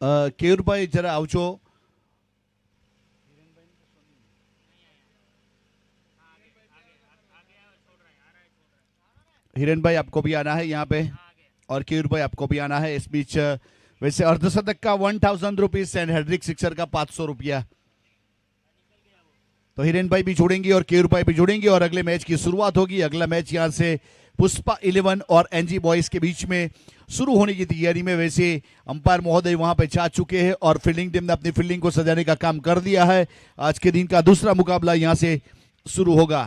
કેયુરભાઈ જરા આવજો. हिरेन भाई आपको भी आना है यहाँ पे, और केयूर भाई आपको भी आना है. इस बीच वैसे अर्धशतक का 1000 रुपीज एंड हेडरिक सिक्सर का 500 रुपया. तो हिरेन भाई भी जुड़ेंगे और केयूर भाई भी जुड़ेंगे और अगले मैच की शुरुआत होगी. अगला मैच यहाँ से पुष्पा 11 और एनजी बॉयज के बीच में शुरू होने की तैयारी में. वैसे अंपायर महोदय वहां पे जा चुके हैं और फील्डिंग टीम ने अपनी फील्डिंग को सजाने का काम कर दिया है. आज के दिन का दूसरा मुकाबला यहां से शुरू होगा.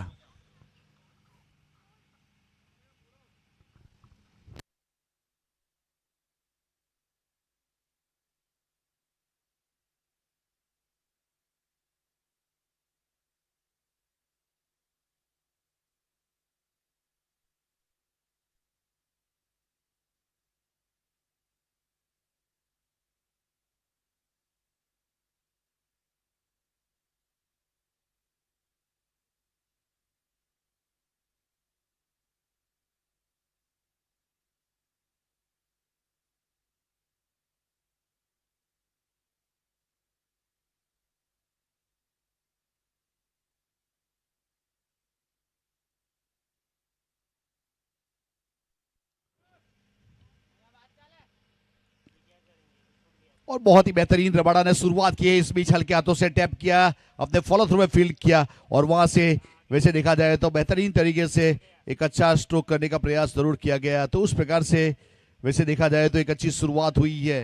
और बहुत ही बेहतरीन रबाडा ने शुरुआत की है. इस बीच हल्के हाथों से टैप किया, अपने फॉलो थ्रू में फील्ड किया और वहां से वैसे देखा जाए तो बेहतरीन तरीके से एक अच्छा स्ट्रोक करने का प्रयास जरूर किया गया. तो उस प्रकार से वैसे देखा जाए तो एक अच्छी शुरुआत हुई है.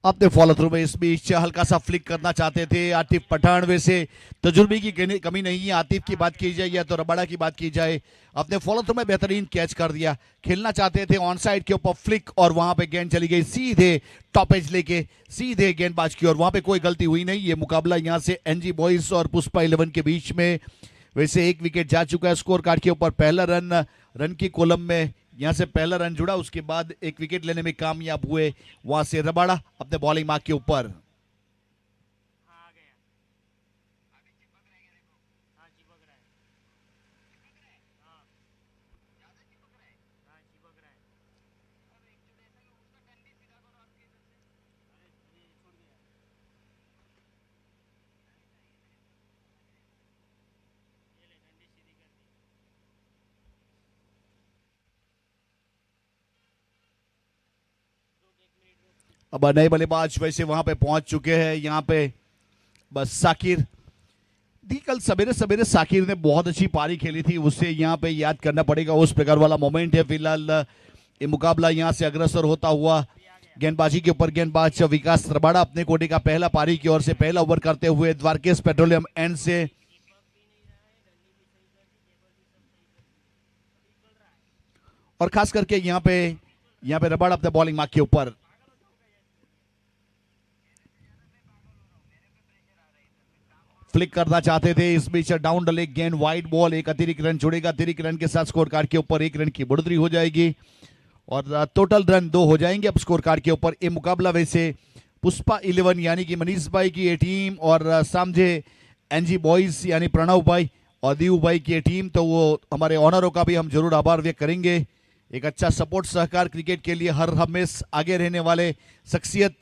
अपने फॉलो थ्रू में इस बीच हल्का सा फ्लिक करना चाहते थे आतिफ पठान. वैसे तजुर्बे की कमी नहीं है. आतिफ की बात की जाए या तो रबाडा की बात की जाए, अपने फॉलो थ्रू में बेहतरीन कैच कर दिया. खेलना चाहते थे ऑन साइड के ऊपर फ्लिक और वहां पे गेंद चली गई सीधे टॉप एज लेके सीधे गेंदबाज की, और वहां पे कोई गलती हुई नहीं. ये मुकाबला यहां से एनजी बॉयज और पुष्पा 11 के बीच में. वैसे एक विकेट जा चुका है स्कोर कार्ड के ऊपर. पहला रन की कॉलम में यहां से पहला रन जुड़ा, उसके बाद एक विकेट लेने में कामयाब हुए वहां से रबाडा अपने बॉलिंग मार्क के ऊपर. अब नए बल्लेबाज वैसे वहां पे पहुंच चुके हैं. यहाँ पे बस साकिर दी, कल सवेरे सवेरे साकिर ने बहुत अच्छी पारी खेली थी, उससे यहाँ पे याद करना पड़ेगा. उस प्रकार वाला मोमेंट है. फिलहाल ये मुकाबला यहाँ से अग्रसर होता हुआ गेंदबाजी के ऊपर गेंदबाज विकास रबाडा अपने कोटे का पहला पारी की ओर से पहला ओवर करते हुए द्वारकेश पेट्रोलियम एंड से. और खास करके यहाँ पे रबाडा अपने बॉलिंग मार्क के ऊपर. फ्लिक करना चाहते थे, इस बीच डाउन द लेग गेंद वाइड बॉल. एक अतिरिक्त रन जुड़ेगा. अतिरिक्त रन के साथ स्कोर कार्ड के ऊपर एक रन की बढ़ोतरी हो जाएगी और टोटल रन 2 हो जाएंगे अब स्कोर कार्ड के ऊपर. ये मुकाबला वैसे पुष्पा 11 यानी कि मनीष भाई की ये टीम और सामझे एनजी बॉयज यानी प्रणव भाई और दीव भाई की ये टीम. तो वो हमारे ऑनरों का भी हम जरूर आभार व्यक्त करेंगे. एक अच्छा सपोर्ट सहकार क्रिकेट के लिए हर हमेश आगे रहने वाले शख्सियत.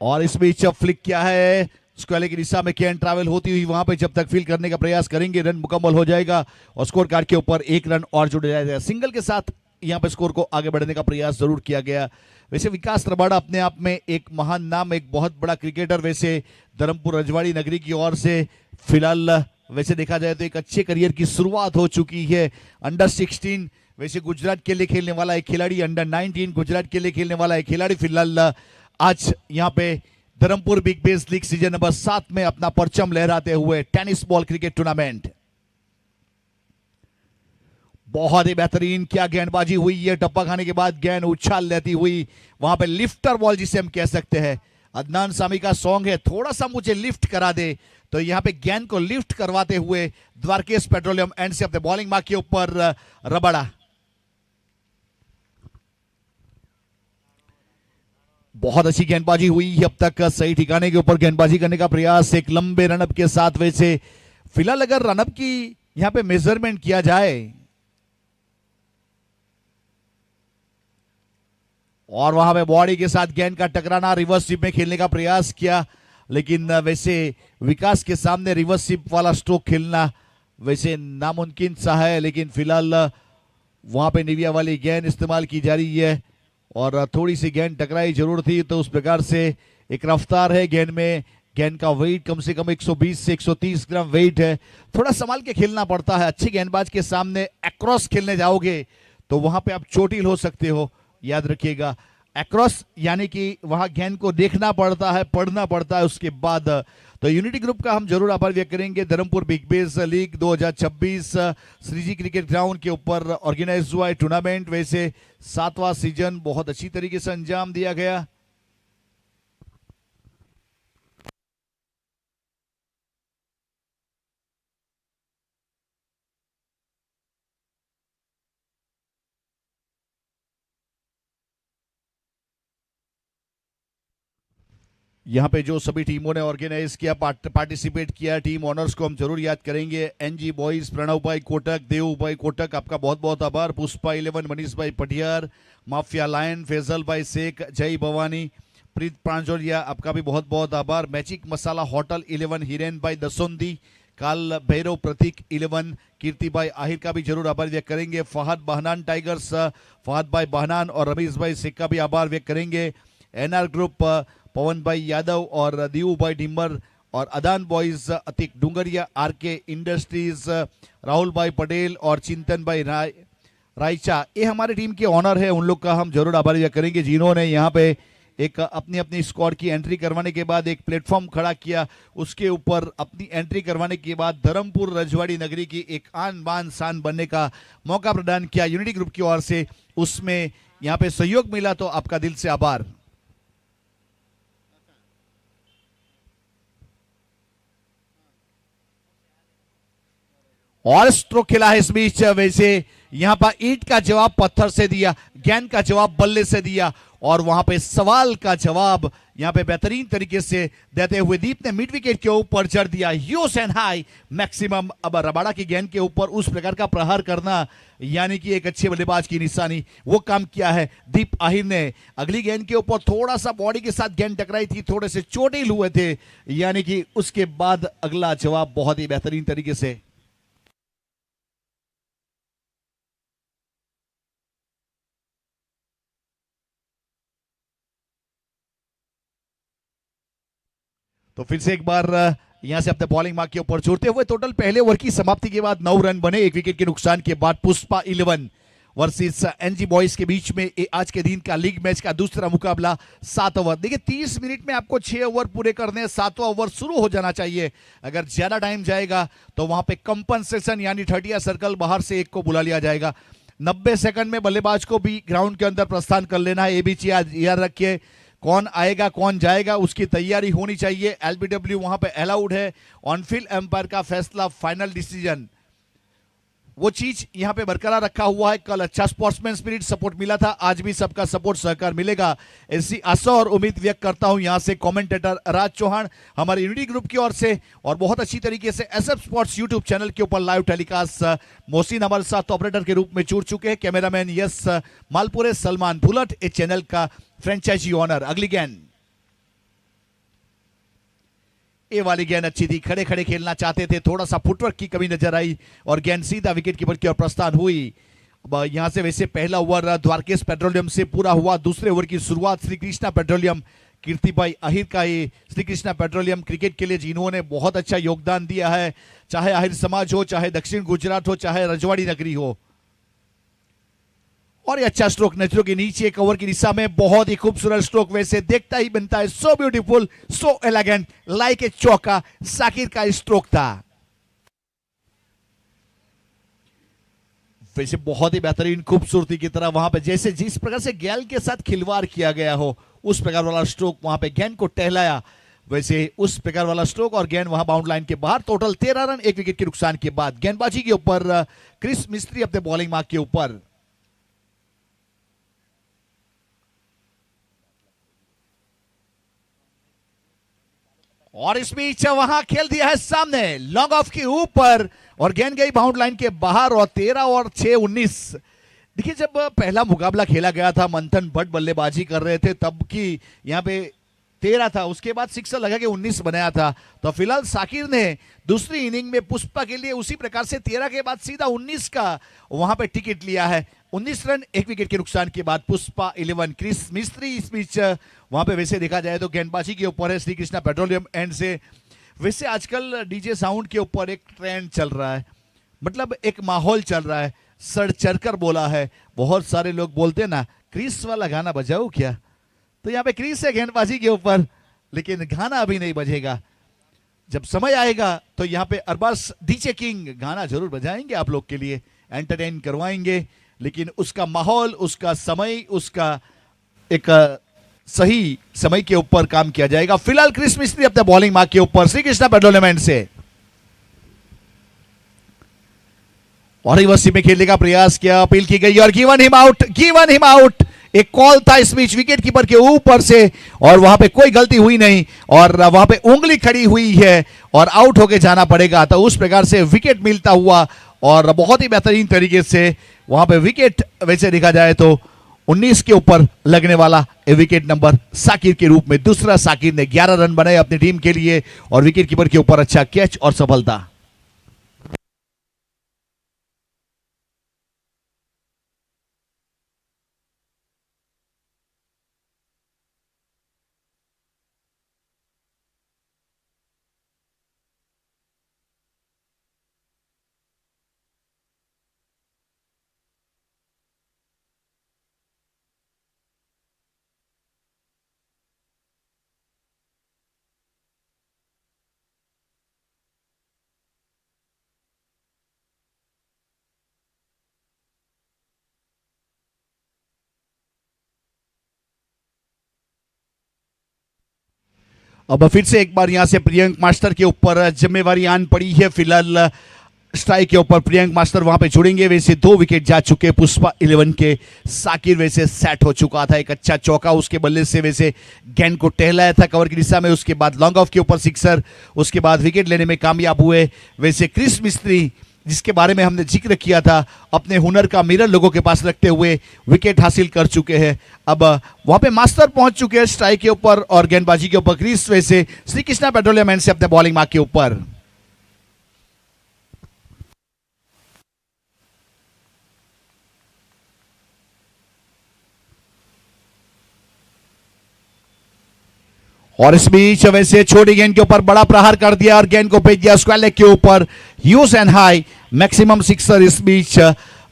और इस बीच फ्लिक किया है स्क्वाले की दिशा में. कैन ट्रैवल होती हुई वहां पे जब तक फील्ड करने का प्रयास करेंगे रन मुकम्मल हो जाएगा और स्कोर कार्ड के ऊपर एक रन और जुड़ जाएगा. सिंगल के साथ यहाँ पे स्कोर को आगे बढ़ने का प्रयास जरूर किया गया. वैसे विकास रबाडा अपने आप में एक महान नाम, एक बहुत बड़ा क्रिकेटर. वैसे धर्मपुर रजवाड़ी नगरी की ओर से फिलहाल वैसे देखा जाए तो एक अच्छे करियर की शुरुआत हो चुकी है. अंडर 16 वैसे गुजरात के लिए खेलने वाला एक खिलाड़ी, अंडर 19 गुजरात के लिए खेलने वाला एक खिलाड़ी फिलहाल आज यहाँ पे Dharampur big base league season number 7 में अपना परचम लहराते हुए टेनिस बॉल क्रिकेट टूर्नामेंट. बहुत ही बेहतरीन क्या गेंदबाजी हुई है. टप्पा खाने के बाद गेंद उछाल लेती हुई वहां पे लिफ्टर बॉल जिसे हम कह सकते हैं. अदनान सामी का सॉन्ग है थोड़ा सा मुझे लिफ्ट करा दे, तो यहां पे गेंद को लिफ्ट करवाते हुए द्वारकेश पेट्रोलियम एंड से अपने बॉलिंग मार्क के ऊपर रबाड़ा। बहुत अच्छी गेंदबाजी हुई अब तक, सही ठिकाने के ऊपर गेंदबाजी करने का प्रयास एक लंबे रनअप के साथ। वैसे फिलहाल अगर रनअप की यहां पे मेजरमेंट किया जाए और वहां पे बॉडी के साथ गेंद का टकराना, रिवर्स स्वीप में खेलने का प्रयास किया, लेकिन वैसे विकास के सामने रिवर्स स्वीप वाला स्ट्रोक खेलना वैसे नामुमकिन सा है। लेकिन फिलहाल वहां पे निविया वाली गेंद इस्तेमाल की जा रही है और थोड़ी सी गेंद टकराई जरूर थी, तो उस प्रकार से एक रफ्तार है गेंद में। गेंद का वेट कम से कम 120 से 130 ग्राम वेट है, थोड़ा संभाल के खेलना पड़ता है। अच्छे गेंदबाज के सामने अक्रॉस खेलने जाओगे तो वहां पे आप चोटिल हो सकते हो, याद रखिएगा। अक्रॉस यानी कि वहां गेंद को देखना पड़ता है, पढ़ना पड़ता है उसके बाद। तो यूनिटी ग्रुप का हम जरूर आभार व्यक्त करेंगे। Dharampur big base league 2026 Shriji cricket ground के ऊपर ऑर्गेनाइज हुआ है टूर्नामेंट। वैसे 7वां सीजन बहुत अच्छी तरीके से अंजाम दिया गया। यहाँ पे जो सभी टीमों ने ऑर्गेनाइज किया, पार्टिसिपेट किया, टीम ऑनर्स को हम जरूर याद करेंगे। एनजी बॉयज प्रणव भाई कोटक, देव भाई कोटक, आपका बहुत बहुत आभार। पुष्पा 11, मनीष भाई पटियार, माफिया लायन, फैजल भाई शेख, जय भवानी, प्रीत प्रांजोलिया, आपका भी बहुत बहुत आभार। मैजिक मसाला होटल 11, हिरेन भाई दसोंदी, काल भैरव प्रतीक 11, कीर्ति भाई आहिर का भी जरूर आभार व्यक्त करेंगे। फहद बहनान टाइगर्स, फहद भाई बहनान और रमीज भाई शेख का भी आभार व्यक्त करेंगे। एनआर ग्रुप पवन भाई यादव और दीव भाई डिम्बर और अदान boys Atik Dungariya, RK Industries Rahul भाई पटेल और चिंतन भाई रायचा, ये हमारे टीम के ऑनर है। उन लोग का हम जरूर आभार व्यक्त करेंगे जिन्होंने यहाँ पे एक अपनी अपनी स्क्वाड की एंट्री करवाने के बाद एक प्लेटफॉर्म खड़ा किया, उसके ऊपर अपनी एंट्री करवाने के बाद धर्मपुर रजवाड़ी नगरी की एक आन बान शान बनने का मौका प्रदान किया यूनिटी ग्रुप की ओर से। उसमें यहाँ पे सहयोग मिला, तो आपका दिल से आभार। और स्ट्रोक खेला है इस बीच। वैसे यहां पर ईंट का जवाब पत्थर से दिया, गेंद का जवाब बल्ले से दिया और वहां पे सवाल का जवाब यहां पे बेहतरीन तरीके से देते हुए दीप ने मिड विकेट के ऊपर जड़ दिया यूज एंड हाई मैक्सिमम। अब रबाड़ा की गेंद के ऊपर उस प्रकार का प्रहार करना यानी कि एक अच्छे बल्लेबाज की निशानी, वो काम किया है दीप आहिर ने। अगली गेंद के ऊपर थोड़ा सा बॉडी के साथ गेंद टकराई थी, थोड़े से चोटिल हुए थे, यानी कि उसके बाद अगला जवाब बहुत ही बेहतरीन तरीके से। तो फिर से एक बार यहां से अपने बॉलिंग मार्क के ऊपर जोड़ते हुए टोटल पहले ओवर की समाप्ति के बाद 9 रन बने, 1 विकेट के नुकसान के बाद। पुष्पा 11 वर्सेस एनजी बॉयज के बीच में आज के दिन का लीग मैच का दूसरा मुकाबला 7 ओवर। देखिए 30 मिनट में आपको 6 ओवर पूरे करने, 7वां ओवर शुरू हो जाना चाहिए। अगर ज्यादा टाइम जाएगा तो वहां पे कंपनसेशन यानी 30 सर्कल बाहर से एक को बुला लिया जाएगा। 90 सेकंड में बल्लेबाज को भी ग्राउंड के अंदर प्रस्थान कर लेना है। ये भी याद रखिए, कौन आएगा कौन जाएगा उसकी तैयारी होनी चाहिए। एलबीडब्ल्यू वहां पे अलाउड है, ऑन फील्ड एम्पायर का फैसला, फाइनल डिसीजन, वो चीज यहां पे बरकरार रखा हुआ है। कल अच्छा स्पोर्ट्समैन स्पिरिट सपोर्ट मिला था, आज भी सबका सपोर्ट सहकार मिलेगा, ऐसी आशा और उम्मीद व्यक्त करता हूं यहां से कमेंटेटर राज चौहान हमारे यूनिटी ग्रुप की ओर से। और बहुत अच्छी तरीके से एसएफ स्पोर्ट्स यूट्यूब चैनल के ऊपर लाइव टेलीकास्ट मोहसिन हमारे साथ ऑपरेटर के रूप में जुड़ चुके हैं, कैमरामैन यस मालपुरे, सलमान भुलट इस चैनल का फ्रेंचाइजी ऑनर। अगली गेंद, ये वाली गेंद अच्छी थी, खड़े खड़े खेलना चाहते थे, थोड़ा सा फुटवर्क की कमी नजर आई और गेंद सीधा विकेट कीपर की ओर प्रस्थान हुई। यहां से वैसे पहला ओवर द्वारकेश पेट्रोलियम से पूरा हुआ, दूसरे ओवर की शुरुआत श्री कृष्णा पेट्रोलियम कीर्ति भाई आहिर का। ये श्री कृष्णा पेट्रोलियम क्रिकेट के लिए जिन्होंने बहुत अच्छा योगदान दिया है, चाहे आहिर समाज हो, चाहे दक्षिण गुजरात हो, चाहे रजवाड़ी नगरी हो। और ये अच्छा स्ट्रोक नजरों के नीचे कवर की दिशा में, बहुत ही खूबसूरत स्ट्रोक, वैसे देखता ही बनता है। So beautiful, so elegant, like a चौका, साकिर का स्ट्रोक था। वैसे बहुत ही बेहतरीन खूबसूरती की तरह वहां पे जैसे जिस प्रकार से गेंद के साथ खिलवाड़ किया गया हो उस प्रकार वाला स्ट्रोक वहां पे गेंद को टहलाया, वैसे उस प्रकार वाला स्ट्रोक और गेंद वहां बाउंड लाइन के बाहर। टोटल 13 रन 1 विकेट के नुकसान के बाद। गेंदबाजी के ऊपर क्रिस मिस्त्री अपने बॉलिंग मार्क के ऊपर। और इस बीच वहां खेल दिया है सामने लॉन्ग ऑफ के ऊपर और गेंद गई बाउंड लाइन के बाहर। और 13 और 6 19। देखिए जब पहला मुकाबला खेला गया था मंथन भट्ट बल्लेबाजी कर रहे थे तब की यहां पे 13 था, उसके बाद सिक्सर लगा के 19 बनाया था। तो फिलहाल साकिर ने दूसरी इनिंग में पुष्पा के लिए उसी प्रकार से 13 के बाद सीधा 19 का वहां पे टिकट लिया है। 19 रन 1 विकेट के नुकसान के बाद पुष्पा 11 क्रिस मिस्त्री इस बीच वहां पे वैसे देखा जाए तो गेंदबाजी के ऊपर है श्री कृष्णा पेट्रोलियम एंड से। वैसे आजकल डीजे साउंड के ऊपर एक ट्रेंड चल रहा है, मतलब एक माहौल चल रहा है, सर चढ़कर बोला है। बहुत सारे लोग बोलते हैं ना क्रिस वाला गाना बजाओ क्या, तो यहाँ पे क्रिस है गेंदबाजी के ऊपर, लेकिन गाना अभी नहीं बजेगा। जब समय आएगा तो यहाँ पे अरबाज डीजे किंग गाना जरूर बजाएंगे आप लोग के लिए, एंटरटेन करवाएंगे, लेकिन उसका माहौल, उसका समय, उसका एक सही समय के ऊपर काम किया जाएगा। फिलहाल क्रिस मिस्त्री अपने बॉलिंग मार्क के ऊपर श्री कृष्णा पेट्रोलियम से और रिवर्स में खेलने का प्रयास किया, अपील की गई और given him out, given him out. एक कॉल था इस बीच विकेट कीपर के ऊपर से और वहां पे कोई गलती हुई नहीं और वहां पे उंगली खड़ी हुई है और आउट होके जाना पड़ेगा। तो उस प्रकार से विकेट मिलता हुआ और बहुत ही बेहतरीन तरीके से वहां पे विकेट वैसे देखा जाए तो 19 के ऊपर लगने वाला विकेट नंबर साकिर के रूप में। दूसरा साकिर ने 11 रन बनाए अपनी टीम के लिए और विकेट कीपर के ऊपर अच्छा कैच और सफलता। अब फिर से एक बार यहां से प्रियंक मास्टर के ऊपर जिम्मेवारी आन पड़ी है। फिलहाल स्ट्राइक के ऊपर प्रियंक मास्टर वहां पे जुड़ेंगे। वैसे 2 विकेट जा चुके पुष्पा 11 के। साकिर वैसे सेट हो चुका था, एक अच्छा चौका उसके बल्ले से वैसे गेंद को टहलाया था कवर की दिशा में, उसके बाद लॉन्ग ऑफ के ऊपर सिक्सर, उसके बाद विकेट लेने में कामयाब हुए। वैसे क्रिस मिस्त्री जिसके बारे में हमने जिक्र किया था, अपने हुनर का मिरर लोगों के पास रखते हुए विकेट हासिल कर चुके हैं। अब वहां पे मास्टर पहुंच चुके हैं स्ट्राइक के ऊपर और गेंदबाजी के ऊपर क्रिस वैसे श्री कृष्णा पेट्रोलियम से अपने बॉलिंग मार्क के ऊपर। और इस बीच वैसे छोटी गेंद के ऊपर बड़ा प्रहार कर दिया और गेंद को भेज दिया स्क्वायर लेग के ऊपर, use and high maximum sixer. इस बीच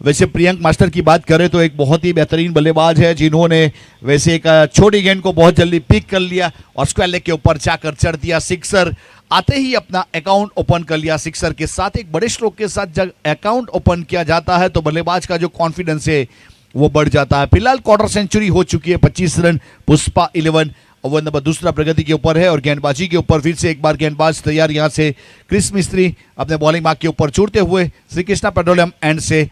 वैसे प्रियंक मास्टर की बात करें तो एक बहुत ही बेहतरीन बल्लेबाज है जिन्होंने वैसे एक छोटी गेंद को बहुत जल्दी पिक कर लिया और स्क्वायर लेग के ऊपर जाकर चढ़ दिया सिक्सर। आते ही अपना अकाउंट ओपन कर लिया सिक्सर के साथ। एक बड़े स्ट्रोक के साथ जब अकाउंट ओपन किया जाता है तो बल्लेबाज का जो कॉन्फिडेंस है वो बढ़ जाता है। फिलहाल क्वार्टर सेंचुरी हो चुकी है, 25 रन पुष्पा 11। ओवर नंबर दूसरा प्रगति के ऊपर है और गेंदबाजी के ऊपर फिर से एक बार गेंदबाज तैयार। यहां से क्रिस मिस्त्री अपने बॉलिंग मार्क के ऊपर छूटते हुए श्री कृष्णा पेट्रोलियम एंड से।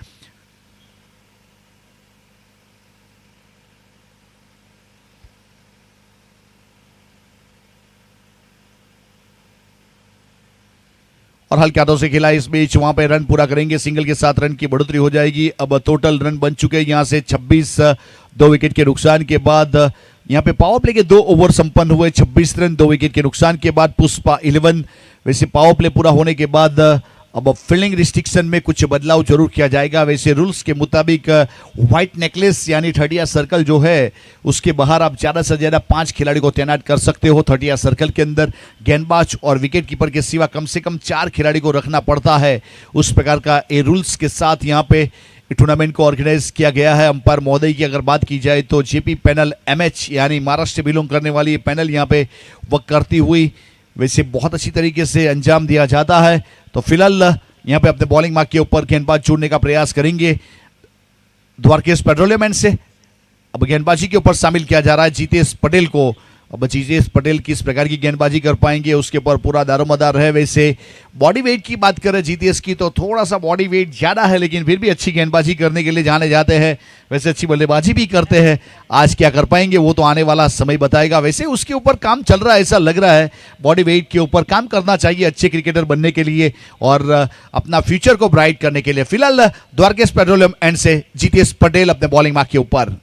और हल्के हाथों से खेला इस बीच, वहां पे रन पूरा करेंगे, सिंगल के साथ रन की बढ़ोतरी हो जाएगी। अब टोटल रन बन चुके हैं यहां से 26, 2 विकेट के नुकसान के बाद। यहां पे पावर प्ले के 2 ओवर संपन्न हुए, 26 रन 2 विकेट के नुकसान के बाद पुष्पा 11। वैसे पावर प्ले पूरा होने के बाद अब फील्डिंग रिस्ट्रिक्शन में कुछ बदलाव जरूर किया जाएगा। वैसे रूल्स के मुताबिक व्हाइट नेकलेस यानी 30 सर्कल जो है उसके बाहर आप ज्यादा से ज्यादा 5 खिलाड़ी को तैनात कर सकते हो। 30 सर्कल के अंदर गेंदबाज और विकेट कीपर के सिवा कम से कम 4 खिलाड़ी को रखना पड़ता है। उस प्रकार का ये रूल्स के साथ यहाँ पे टूर्नामेंट को ऑर्गेनाइज किया गया है। अंपायर महोदय की अगर बात की जाए तो जेपी पैनल एमएच यानी महाराष्ट्र बिलोंग करने वाली पैनल यहाँ पे वर्क करती हुई वैसे बहुत अच्छी तरीके से अंजाम दिया जाता है। तो फिलहाल यहाँ पे अपने बॉलिंग मार्क के ऊपर गेंदबाज छोड़ने का प्रयास करेंगे। द्वारकेश पेट्रोलियम एंड से अब गेंदबाजी के ऊपर शामिल किया जा रहा है जीतेश पटेल को। अब जीतेश पटेल किस प्रकार की गेंदबाजी कर पाएंगे उसके ऊपर पूरा दारोमदार है। वैसे बॉडी वेट की बात करें जीतेश की तो थोड़ा सा बॉडी वेट ज्यादा है, लेकिन फिर भी अच्छी गेंदबाजी करने के लिए जाने जाते हैं। वैसे अच्छी बल्लेबाजी भी करते हैं। आज क्या कर पाएंगे वो तो आने वाला समय बताएगा। वैसे उसके ऊपर काम चल रहा है, ऐसा लग रहा है। बॉडी वेट के ऊपर काम करना चाहिए अच्छे क्रिकेटर बनने के लिए और अपना फ्यूचर को ब्राइट करने के लिए। फिलहाल द्वारकेश पेट्रोलियम एंड से जीतेश पटेल अपने बॉलिंग मार्क के ऊपर।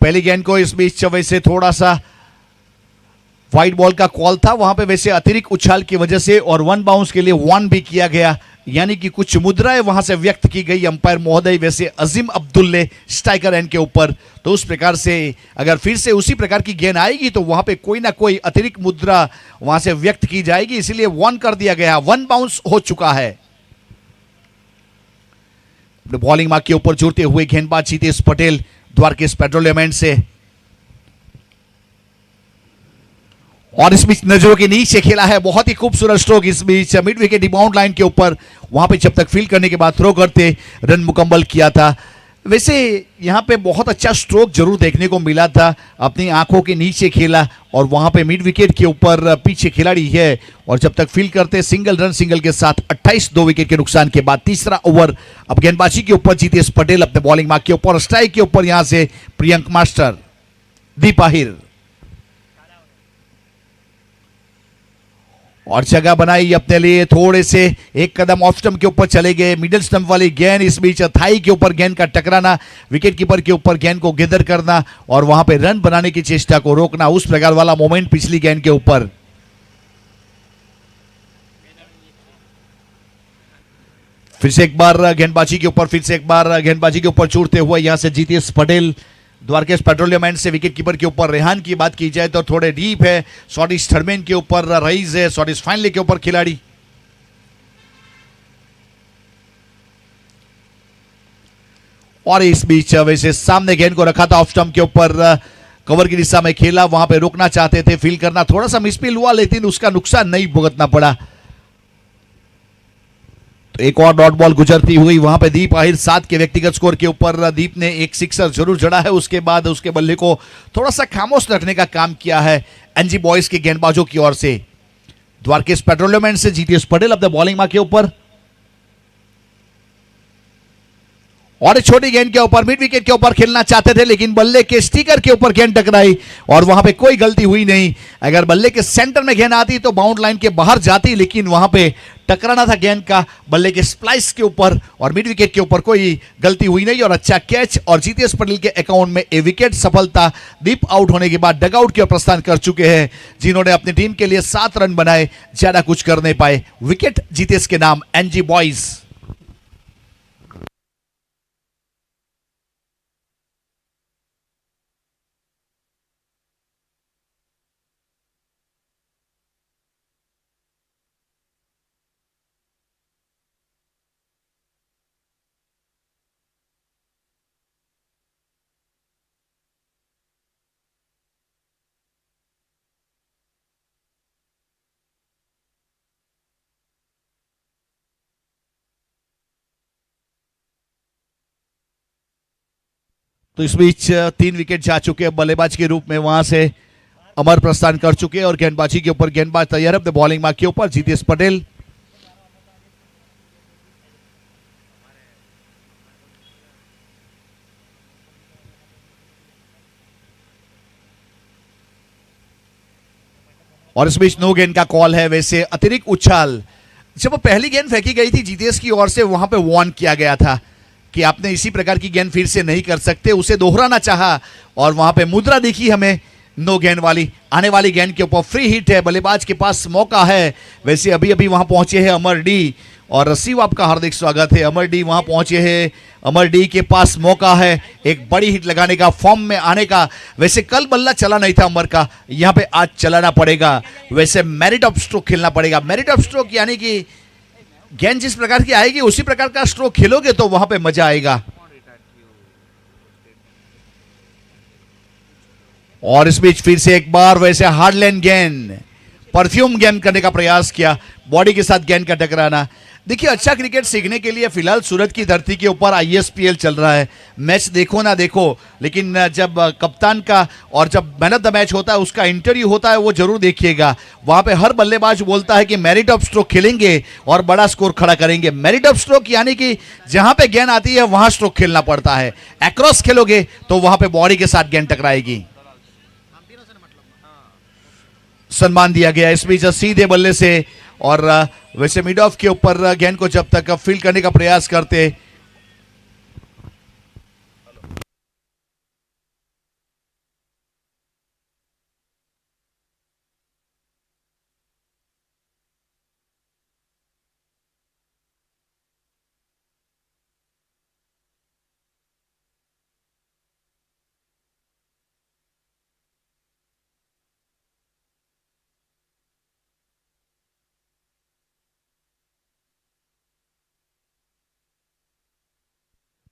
पहली गेंद को इस बीच वैसे थोड़ा सा वाइड बॉल का कॉल था वहां पे, वैसे अतिरिक्त उछाल की वजह से और वन बाउंस के लिए वन भी किया गया, यानी कि कुछ मुद्राएं वहां से व्यक्त की गई अंपायर महोदय वैसे अजीम अब्दुल ने स्ट्राइकर एंड के ऊपर। तो उस प्रकार से अगर फिर से उसी प्रकार की गेंद आएगी तो वहां पे कोई ना कोई अतिरिक्त मुद्रा वहां से व्यक्त की जाएगी, इसलिए वन कर दिया गया, वन बाउंस हो चुका है। बॉलिंग मार्क के ऊपर जुड़ते हुए गेंदबाज जीतेश पटेल द्वारकेश पेट्रोलियम एंड से, और इस बीच नजरों के नीचे खेला है, बहुत ही खूबसूरत स्ट्रोक इस बीच मिड विकेट रिबाउंड लाइन के ऊपर, वहां पे जब तक फील्ड करने के बाद थ्रो करते रन मुकम्मल किया था। वैसे यहां पे बहुत अच्छा स्ट्रोक जरूर देखने को मिला था, अपनी आंखों के नीचे खेला और वहां पे मिड विकेट के ऊपर पीछे खिलाड़ी है और जब तक फील्ड करते सिंगल रन सिंगल के साथ 28 2 विकेट के नुकसान के बाद तीसरा ओवर अब गेंदबाजी के ऊपर जीतेश पटेल अपने बॉलिंग मार्क के ऊपर। स्ट्राइक के ऊपर यहां से प्रियंक मास्टर, दीप आहिर और जगह बनाई अपने लिए, थोड़े से एक कदम ऑफ स्टंप के ऊपर चले गए, मिडिल स्टंप वाली गेंद, इस बीच थाई के ऊपर गेंद का टकराना, विकेट कीपर के ऊपर गेंद को गिदर करना और वहां पे रन बनाने की चेष्टा को रोकना, उस प्रकार वाला मोमेंट पिछली गेंद के ऊपर। फिर से एक बार गेंदबाजी के ऊपर, फिर से एक बार गेंदबाजी के ऊपर छूटते हुए यहां से जीतेश पटेल द्वारकेश पेट्रोलियम एंड से। विकेट कीपर के ऊपर रेहान की बात की जाए तो थोड़े डीप है, सॉटिस थर्मेन के ऊपर रईस है, सॉटिस फाइनली के ऊपर खिलाड़ी। और इस बीच वैसे सामने गेंद को रखा था ऑफ स्टंप के ऊपर, कवर की दिशा में खेला, वहां पे रोकना चाहते थे, फील्ड करना थोड़ा सा मिसफील हुआ लेकिन उसका नुकसान नहीं भुगतना पड़ा। तो एक और डॉट बॉल गुजरती हुई वहां पे दीप आहिर 7 के व्यक्तिगत स्कोर के ऊपर दीप ने एक सिक्सर जरूर जड़ा है, उसके बाद उसके बल्ले को थोड़ा सा खामोश रखने का काम किया है एनजी बॉयज के गेंदबाजों की ओर से। द्वारकेश पेट्रोलियम एंड से जीतेश पटेल अपने बॉलिंग मार्क के ऊपर और छोटी गेंद के ऊपर मिड विकेट के ऊपर खेलना चाहते थे लेकिन बल्ले के स्टिकर के ऊपर गेंद टकराई और वहां पे कोई गलती हुई नहीं। अगर बल्ले के सेंटर में गेंद आती तो बाउंड लाइन के बाहर जाती, लेकिन वहां पे टकराना था गेंद का बल्ले के स्प्लाइस के ऊपर और मिड विकेट के ऊपर कोई गलती हुई नहीं और अच्छा कैच और जीतेश पटेल के अकाउंट में ए विकेट सफलता। दीप आउट होने के बाद डगआउट की ओर प्रस्थान कर चुके हैं, जिन्होंने अपनी टीम के लिए 7 रन बनाए, ज्यादा कुछ कर नहीं पाए। विकेट जीतेश के नाम एनजी बॉयज। तो इस बीच 3 विकेट जा चुके हैं बल्लेबाज के रूप में, वहां से अमर प्रस्थान कर चुके हैं और गेंदबाजी के ऊपर गेंदबाज तैयार है अपने बॉलिंग मार्क के ऊपर जीतेश पटेल। और इस बीच नो गेंद का कॉल है। वैसे अतिरिक्त उछाल जब पहली गेंद फेंकी गई थी जीतेश की ओर से, वहां पे वार्न किया गया था कि आपने इसी प्रकार की गेंद फिर से नहीं कर सकते, उसे दोहराना चाहा और वहां पे मुद्रा देखी हमें नो गेंद वाली। आने वाली गेंद के ऊपर फ्री हिट है, बल्लेबाज के पास मौका है। वैसे अभी अभी वहां पहुंचे हैं अमर डी और रसीव आपका हार्दिक स्वागत है। अमर डी वहां पहुंचे हैं, अमर डी के पास मौका है एक बड़ी हिट लगाने का, फॉर्म में आने का। वैसे कल बल्ला चला नहीं था अमर का, यहां पे आज चलाना पड़ेगा। वैसे मेरिट ऑफ स्ट्रोक खेलना पड़ेगा। मेरिट ऑफ स्ट्रोक यानी कि गेंद जिस प्रकार की आएगी उसी प्रकार का स्ट्रोक खेलोगे तो वहां पे मजा आएगा। और इस बीच फिर से एक बार वैसे हार्डलैंड गेंद, परफ्यूम गेंद करने का प्रयास किया, बॉडी के साथ गेंद का टकराना। देखिए, अच्छा क्रिकेट सीखने के लिए फिलहाल सूरत की धरती के ऊपर ISPL चल रहा है। मैच देखो ना देखो, लेकिन जब कप्तान का और जब मैन ऑफ द मैच होता है उसका इंटरव्यू होता है, वो जरूर देखिएगा। वहां पे हर बल्लेबाज बोलता है कि मेरिट ऑफ स्ट्रोक खेलेंगे और बड़ा स्कोर खड़ा करेंगे। मेरिट ऑफ स्ट्रोक यानी कि जहां पे गेंद आती है वहां स्ट्रोक खेलना पड़ता है। अक्रॉस खेलोगे तो वहां पे बॉडी के साथ गेंद टकराएगी। सम्मान दिया गया इस बीच सीधे बल्ले से, और वैसे मिड ऑफ के ऊपर गेंद को जब तक फील्ड करने का प्रयास करते,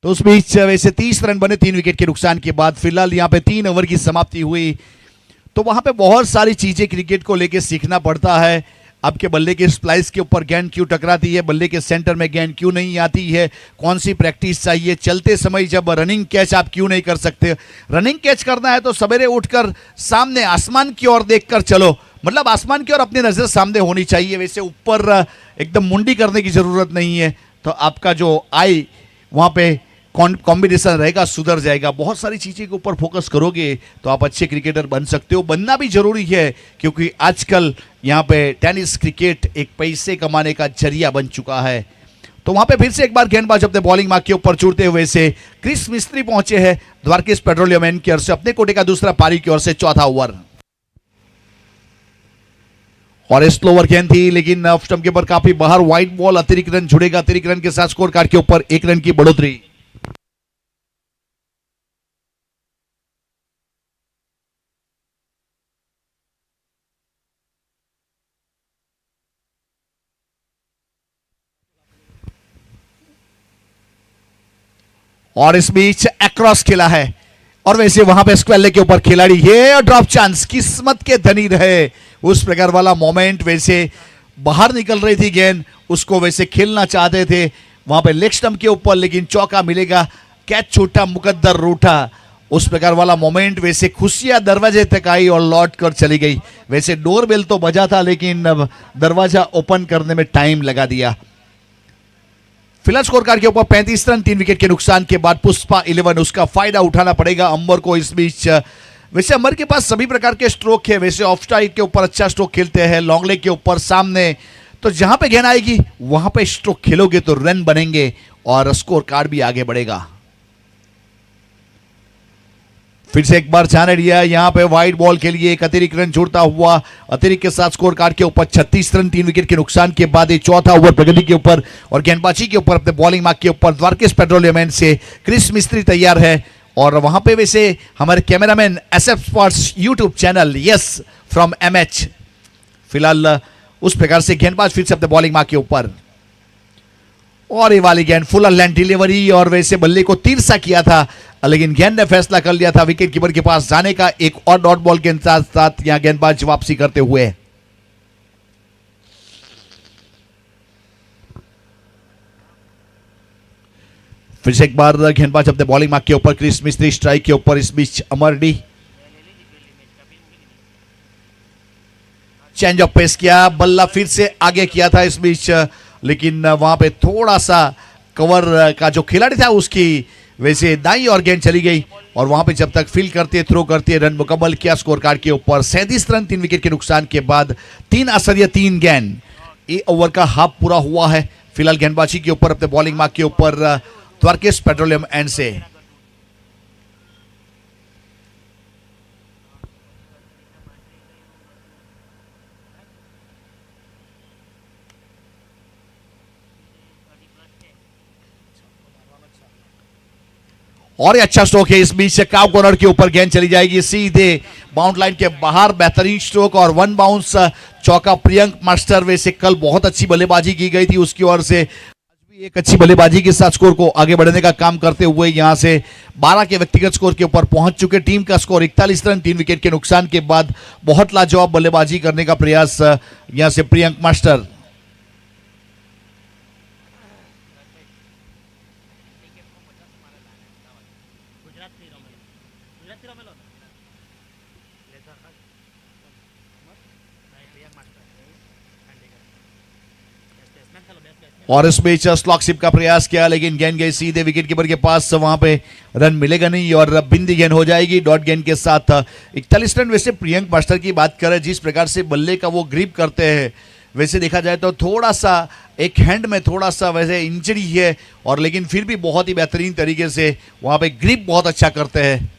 तो उस बीच वैसे 30 रन बने 3 विकेट के नुकसान के बाद। फिलहाल यहां पे 3 ओवर की समाप्ति हुई। तो वहां पे बहुत सारी चीजें क्रिकेट को लेके सीखना पड़ता है। आपके बल्ले के स्प्लाइस के ऊपर गेंद क्यों टकराती है, बल्ले के सेंटर में गेंद क्यों नहीं आती है, कौन सी प्रैक्टिस चाहिए, चलते समय जब रनिंग कैच आप क्यों नहीं कर सकते। रनिंग कैच करना है तो सवेरे उठकर सामने आसमान की ओर देखकर चलो, मतलब आसमान की ओर अपनी नजर सामने होनी चाहिए। वैसे ऊपर एकदम मुंडी करने की जरूरत नहीं है, तो आपका जो आई वहां पे कॉम्बिनेशन रहेगा, सुधर जाएगा। बहुत सारी चीज़ें के ऊपर फोकस करोगे तो आप अच्छे क्रिकेटर बन सकते हो। बनना भी जरूरी है, क्योंकि आजकल यहाँ पे टेनिस क्रिकेट एक पैसे कमाने का जरिया बन चुका है। तो वहां पे फिर से एक बार गेंदबाज अपने बॉलिंग मार्क के ऊपर चूड़ते हुए से क्रिस मिस्त्री पहुंचे हैं द्वारकेश पेट्रोलियम एंड की ओर से, अपने कोटे का दूसरा पारी की ओर से चौथा ओवर। और स्लोवर गेंद थी, लेकिन ऑफ स्टंप के ऊपर काफी बाहर, व्हाइट बॉल, अतिरिक्त रन जुड़ेगा। अतिरिक्त रन के साथ स्कोर कार्ड के ऊपर 1 रन की बढ़ोतरी। और इस बीच अक्रॉस खेला है, और वैसे वहां पे स्क्वेल के ऊपर खिलाड़ी ये ड्रॉप चांस, किस्मत के धनी रहे। उस प्रकार वाला मोमेंट, वैसे बाहर निकल रही थी गेंद, उसको वैसे खेलना चाहते थे वहां पे लेग स्टंप के ऊपर, लेकिन चौका मिलेगा, कैच छूटा, मुकद्दर रूठा। उस प्रकार वाला मोमेंट, वैसे खुशियां दरवाजे तक आई और लौट कर चली गई। वैसे डोरबेल तो बजा था, लेकिन अब दरवाजा ओपन करने में टाइम लगा दिया। फिलहाल स्कोर कार्ड के ऊपर 35 रन 3 विकेट के नुकसान के बाद पुष्पा 11, उसका फायदा उठाना पड़ेगा अंबर को। इस बीच वैसे अंबर के पास सभी प्रकार के स्ट्रोक है, वैसे ऑफ स्ट्राइक के ऊपर अच्छा स्ट्रोक खेलते हैं, लॉन्ग लेग के ऊपर सामने, तो जहां पे गेंद आएगी वहां पे स्ट्रोक खेलोगे तो रन बनेंगे और स्कोर कार्ड भी आगे बढ़ेगा। फिर से एक बार चांस दिया यहां पे वाइड बॉल के लिए, एक अतिरिक्त रन जुड़ता हुआ, अतिरिक्त के साथ स्कोर कार्ड के ऊपर 36 रन 3 विकेट के नुकसान के बाद ये चौथा ओवर प्रगति के ऊपर और गेंदबाजी के ऊपर अपने बॉलिंग मार्क के ऊपर द्वारकेश पेट्रोलियम एंड से क्रिस मिस्त्री तैयार है। और वहां पे वैसे हमारे cameraman SF sports YouTube channel yes from MH। फिलहाल उस प्रकार से गेंदबाज फिर से अपने बॉलिंग मार्क के ऊपर, और ये वाली गेंद फुल लैंड डिलीवरी, और वैसे बल्ले को तिरछा किया था, लेकिन गेंद ने फैसला कर लिया था विकेट कीपर के पास जाने का। एक और डॉट बॉल के साथ साथ यहां गेंदबाज वापसी करते हुए। फिर से एक बार गेंदबाज अपने बॉलिंग मार्क के ऊपर, क्रिस मिस्त्री स्ट्राइक के ऊपर। इस बीच अमर डी चेंज ऑफ पेस किया, बल्ला फिर से आगे किया था इस बीच, लेकिन वहां पे थोड़ा सा कवर का जो खिलाड़ी था उसकी वैसे दाई और गेंद चली गई, और वहां पे जब तक फील्ड करते थ्रो करते रन मुकम्मल किया स्कोर कार्ड के ऊपर 37 रन 3 विकेट के नुकसान के बाद 3 असरिया 3 गेंद। ये ओवर का हाफ पूरा हुआ है। फिलहाल गेंदबाजी के ऊपर अपने बॉलिंग मार्क के ऊपर द्वारकेश पेट्रोलियम एंड से। और अच्छा स्ट्रोक है इस बीच से, काव कॉर्नर के ऊपर गेंद चली जाएगी सीधे बाउंड लाइन के बाहर, बेहतरीन स्ट्रोक और 1 बाउंस चौका। प्रियंक मास्टर, वैसे कल बहुत अच्छी बल्लेबाजी की गई थी उसकी ओर से, एक अच्छी बल्लेबाजी के साथ स्कोर को आगे बढ़ने का काम करते हुए यहां से 12 के व्यक्तिगत स्कोर के ऊपर पहुंच चुके। टीम का स्कोर 41 रन, 3 विकेट के नुकसान के बाद बहुत लाजवाब बल्लेबाजी करने का प्रयास यहां से प्रियंक मास्टर। और इस बीच स्लॉकशिप का प्रयास किया लेकिन गेंद गई सीधे विकेट कीपर के पास, वहां पे रन मिलेगा नहीं और बिंदी गेंद हो जाएगी डॉट गेंद के साथ 41 रन। वैसे प्रियंक मास्टर की बात करें, जिस प्रकार से बल्ले का वो ग्रिप करते हैं, वैसे देखा जाए तो थोड़ा सा एक हैंड में थोड़ा सा वैसे इंजरी है और लेकिन फिर भी बहुत ही बेहतरीन तरीके से वहां पे ग्रिप बहुत अच्छा करते हैं।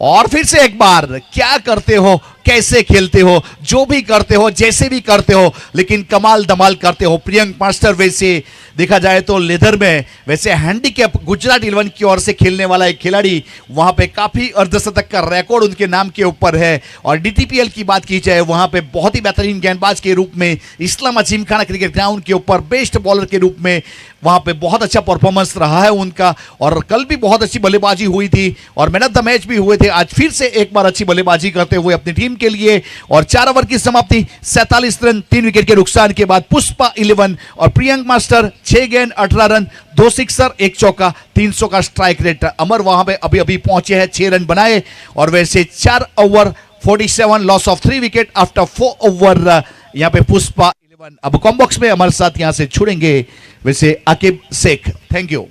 और फिर से एक बार, क्या करते हो, कैसे खेलते हो, जो भी करते हो, जैसे भी करते हो, लेकिन कमाल धमाल करते हो प्रियंक मास्टर। वैसे देखा जाए तो लेदर में वैसे हैंडीकैप गुजरात 11 की ओर से खेलने वाला एक खिलाड़ी, वहां पे काफी अर्धशतक का रिकॉर्ड उनके नाम के ऊपर है। और डीटीपीएल की बात की जाए, वहां पे बहुत ही बेहतरीन गेंदबाज के रूप में इस्लामा जिमखाना क्रिकेट ग्राउंड के ऊपर बेस्ट बॉलर के रूप में वहां पे बहुत अच्छा परफॉर्मेंस रहा है उनका। और कल भी बहुत अच्छी बल्लेबाजी हुई थी और मैन ऑफ द मैच भी हुए थे। आज फिर से एक बार अच्छी बल्लेबाजी करते हुए अपनी टीम के लिए। और 4 ओवर की समाप्ति, 47 रन, 3 विकेट के नुकसान के बाद पुष्पा 11 और प्रियंक मास्टर 6 गेंद 18 रन, 2 सिक्सर 1 चौका, 300 का स्ट्राइक रेट। अमर वहां पे अभी अभी पहुंचे हैं, 6 रन बनाए और वैसे 4 over 47 loss of 3 wicket after 4 over. यहां पे पुष्पा 11 अब कॉम्बॉक्स में हमारे साथ यहां से छुड़ेंगे वैसे आकिब शेख। Thank you.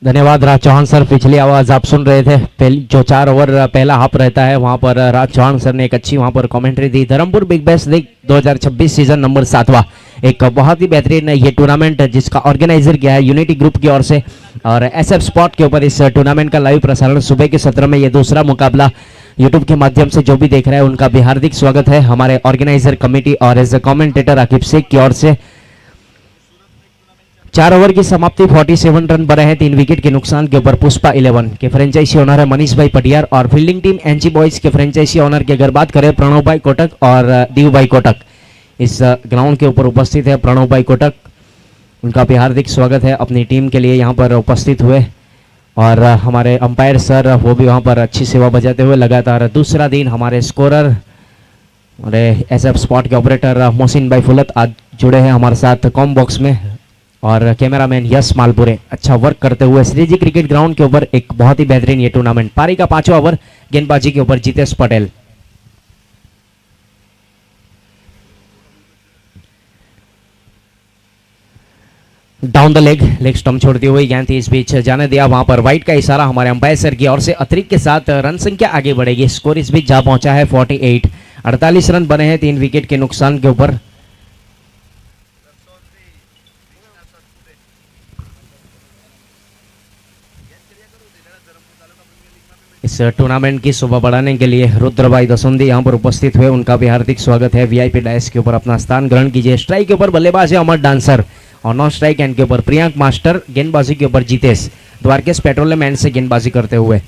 धन्यवाद राज चौहान सर। पिछली आवाज आप सुन रहे थे, जो 4 ओवर पहला हाफ रहता है वहां पर राज चौहान सर ने एक अच्छी वहां पर कमेंट्री दी। Dharampur Big Bash League 2026 season number 7वां, एक बहुत ही बेहतरीन ये टूर्नामेंट जिसका ऑर्गेनाइजर किया है यूनिटी ग्रुप की ओर से और एसएफ स्पॉट के ऊपर इस टूर्नामेंट का लाइव प्रसारण सुबह के सत्र में ये दूसरा मुकाबला यूट्यूब के माध्यम से जो भी देख रहा है उनका भी हार्दिक स्वागत है हमारे ऑर्गेनाइजर कमेटी और as a commentator Aqib Shaikh की ओर से। 4 ओवर की समाप्ति, 47 रन बने हैं, 3 विकेट के नुकसान के ऊपर। पुष्पा 11 के फ्रेंचाइजी ओनर है मनीष भाई पटियार और फील्डिंग टीम एनजी बॉयज के फ्रेंचाइजी ओनर की अगर बात करें प्रणव भाई कोटक और दीव भाई कोटक इस ग्राउंड के ऊपर उपस्थित है। प्रणव भाई कोटक, उनका भी हार्दिक स्वागत है अपनी टीम के लिए यहाँ पर उपस्थित हुए। और हमारे अंपायर सर वो भी वहाँ पर अच्छी सेवा बजाते हुए लगातार दूसरा दिन। हमारे स्कोरर हमारे एसएफ स्पॉट के ऑपरेटर मोहसिन भाई फुलत आज जुड़े हैं हमारे साथ कॉम बॉक्स में और कैमरामैन यश मालपुरे अच्छा वर्क करते हुए। श्रीजी क्रिकेट ग्राउंड के ऊपर एक बहुत ही बेहतरीन ये टूर्नामेंट। पारी का 5वां ओवर, गेंदबाजी के ऊपर Jitesh Patel. Down the leg stump छोड़ती हुई गेंद थी, इस बीच जाने दिया, वहां पर वाइट का इशारा हमारे अंपायर सर की ओर से। अतिरिक्त के साथ रन संख्या आगे बढ़ेगी। स्कोर इस बीच जा पहुंचा है 48। 48 रन बने हैं 3 विकेट के नुकसान के ऊपर। इस टूर्नामेंट की शोभा बढ़ाने के लिए रुद्रभाई दसुंदी यहां पर उपस्थित हुए, उनका भी हार्दिक स्वागत है। वीआईपी डायस के ऊपर अपना स्थान ग्रहण कीजिए। स्ट्राइक के ऊपर बल्लेबाज है अमर डांसर और नॉन स्ट्राइक एंड के ऊपर प्रियंक मास्टर। गेंदबाजी के ऊपर जितेश द्वारकेश पेट्रोलियम एंड से गेंदबाजी करते हुए।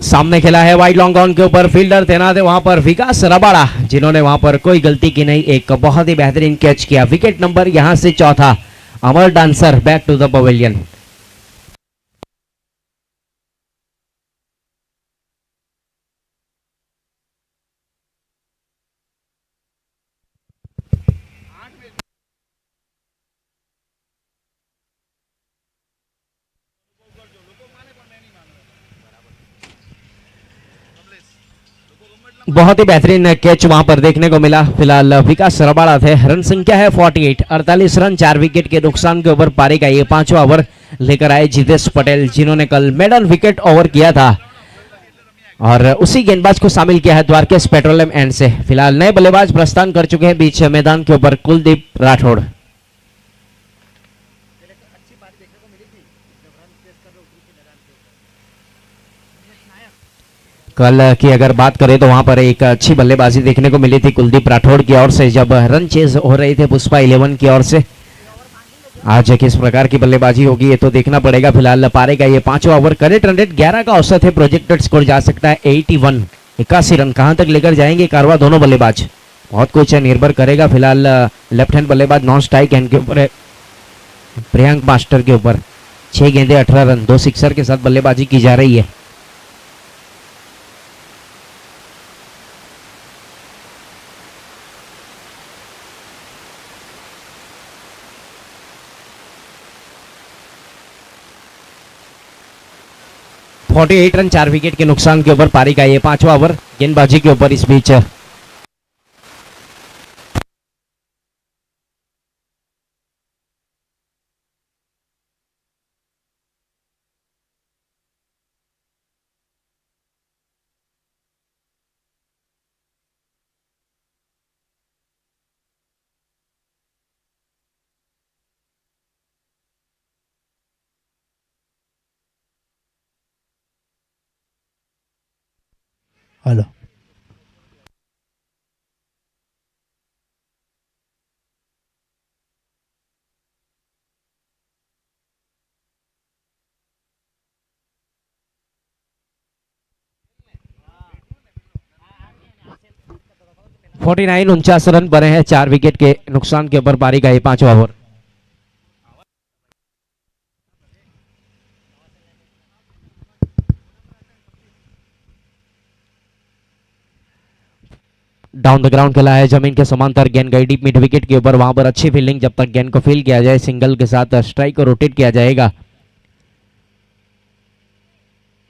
सामने खेला है वाइड लॉन्ग ऑन के ऊपर, फील्डर तैनात है वहां पर विकास रबाड़ा, जिन्होंने वहां पर कोई गलती की नहीं, एक बहुत ही बेहतरीन कैच किया। विकेट नंबर यहां से 4था। Amar dancer back to the pavilion. बहुत ही बेहतरीन कैच वहां पर देखने को मिला। फिलहाल विकास रबाड़ा थे। रन संख्या है 48। 48 रन 4 विकेट के नुकसान के ऊपर पारी का ये 5वां ओवर लेकर आए जितेश पटेल, जिन्होंने कल मेडल विकेट ओवर किया था और उसी गेंदबाज को शामिल किया है द्वारकेश पेट्रोलियम एंड से। फिलहाल नए बल्लेबाज प्रस्थान कर चुके हैं बीच मैदान के ऊपर। कुलदीप राठौड़। कल की अगर बात करें तो वहां पर एक अच्छी बल्लेबाजी देखने को मिली थी कुलदीप राठौड़ की ओर से जब रन चेज हो रहे थे पुष्पा 11 की ओर से। आज किस प्रकार की बल्लेबाजी होगी ये तो देखना पड़ेगा। फिलहाल पारे का ये 5वां ओवर, करेक्ट रन रेट 11 का औसत है, प्रोजेक्टेड स्कोर जा सकता है 81, 81 रन। कहां तक लेकर जाएंगे कारवा दोनों बल्लेबाज, बहुत कुछ निर्भर करेगा। फिलहाल लेफ्ट हैंड बल्लेबाज नॉन स्ट्राइक हैंड के ऊपर है, प्रियांक मास्टर के ऊपर। 6 गेंदे 18 रन, 2 सिक्सर के साथ बल्लेबाजी की जा रही है। फोर्टी 48 रन 4 विकेट के नुकसान के ऊपर पारी का ये 5वां ओवर। गेंदबाजी के ऊपर इस बीच हेलो। फोर्टी 49 रन बने हैं 4 विकेट के नुकसान के ऊपर पारी का ये 5वां ओवर। डाउन द ग्राउंड खेला है, जमीन के समांतर, गेंद गई डीप मिड विकेट के ऊपर। वहां पर अच्छी फील्डिंग, जब तक गेंद को फील किया जाए सिंगल के साथ स्ट्राइक को रोटेट किया जाएगा।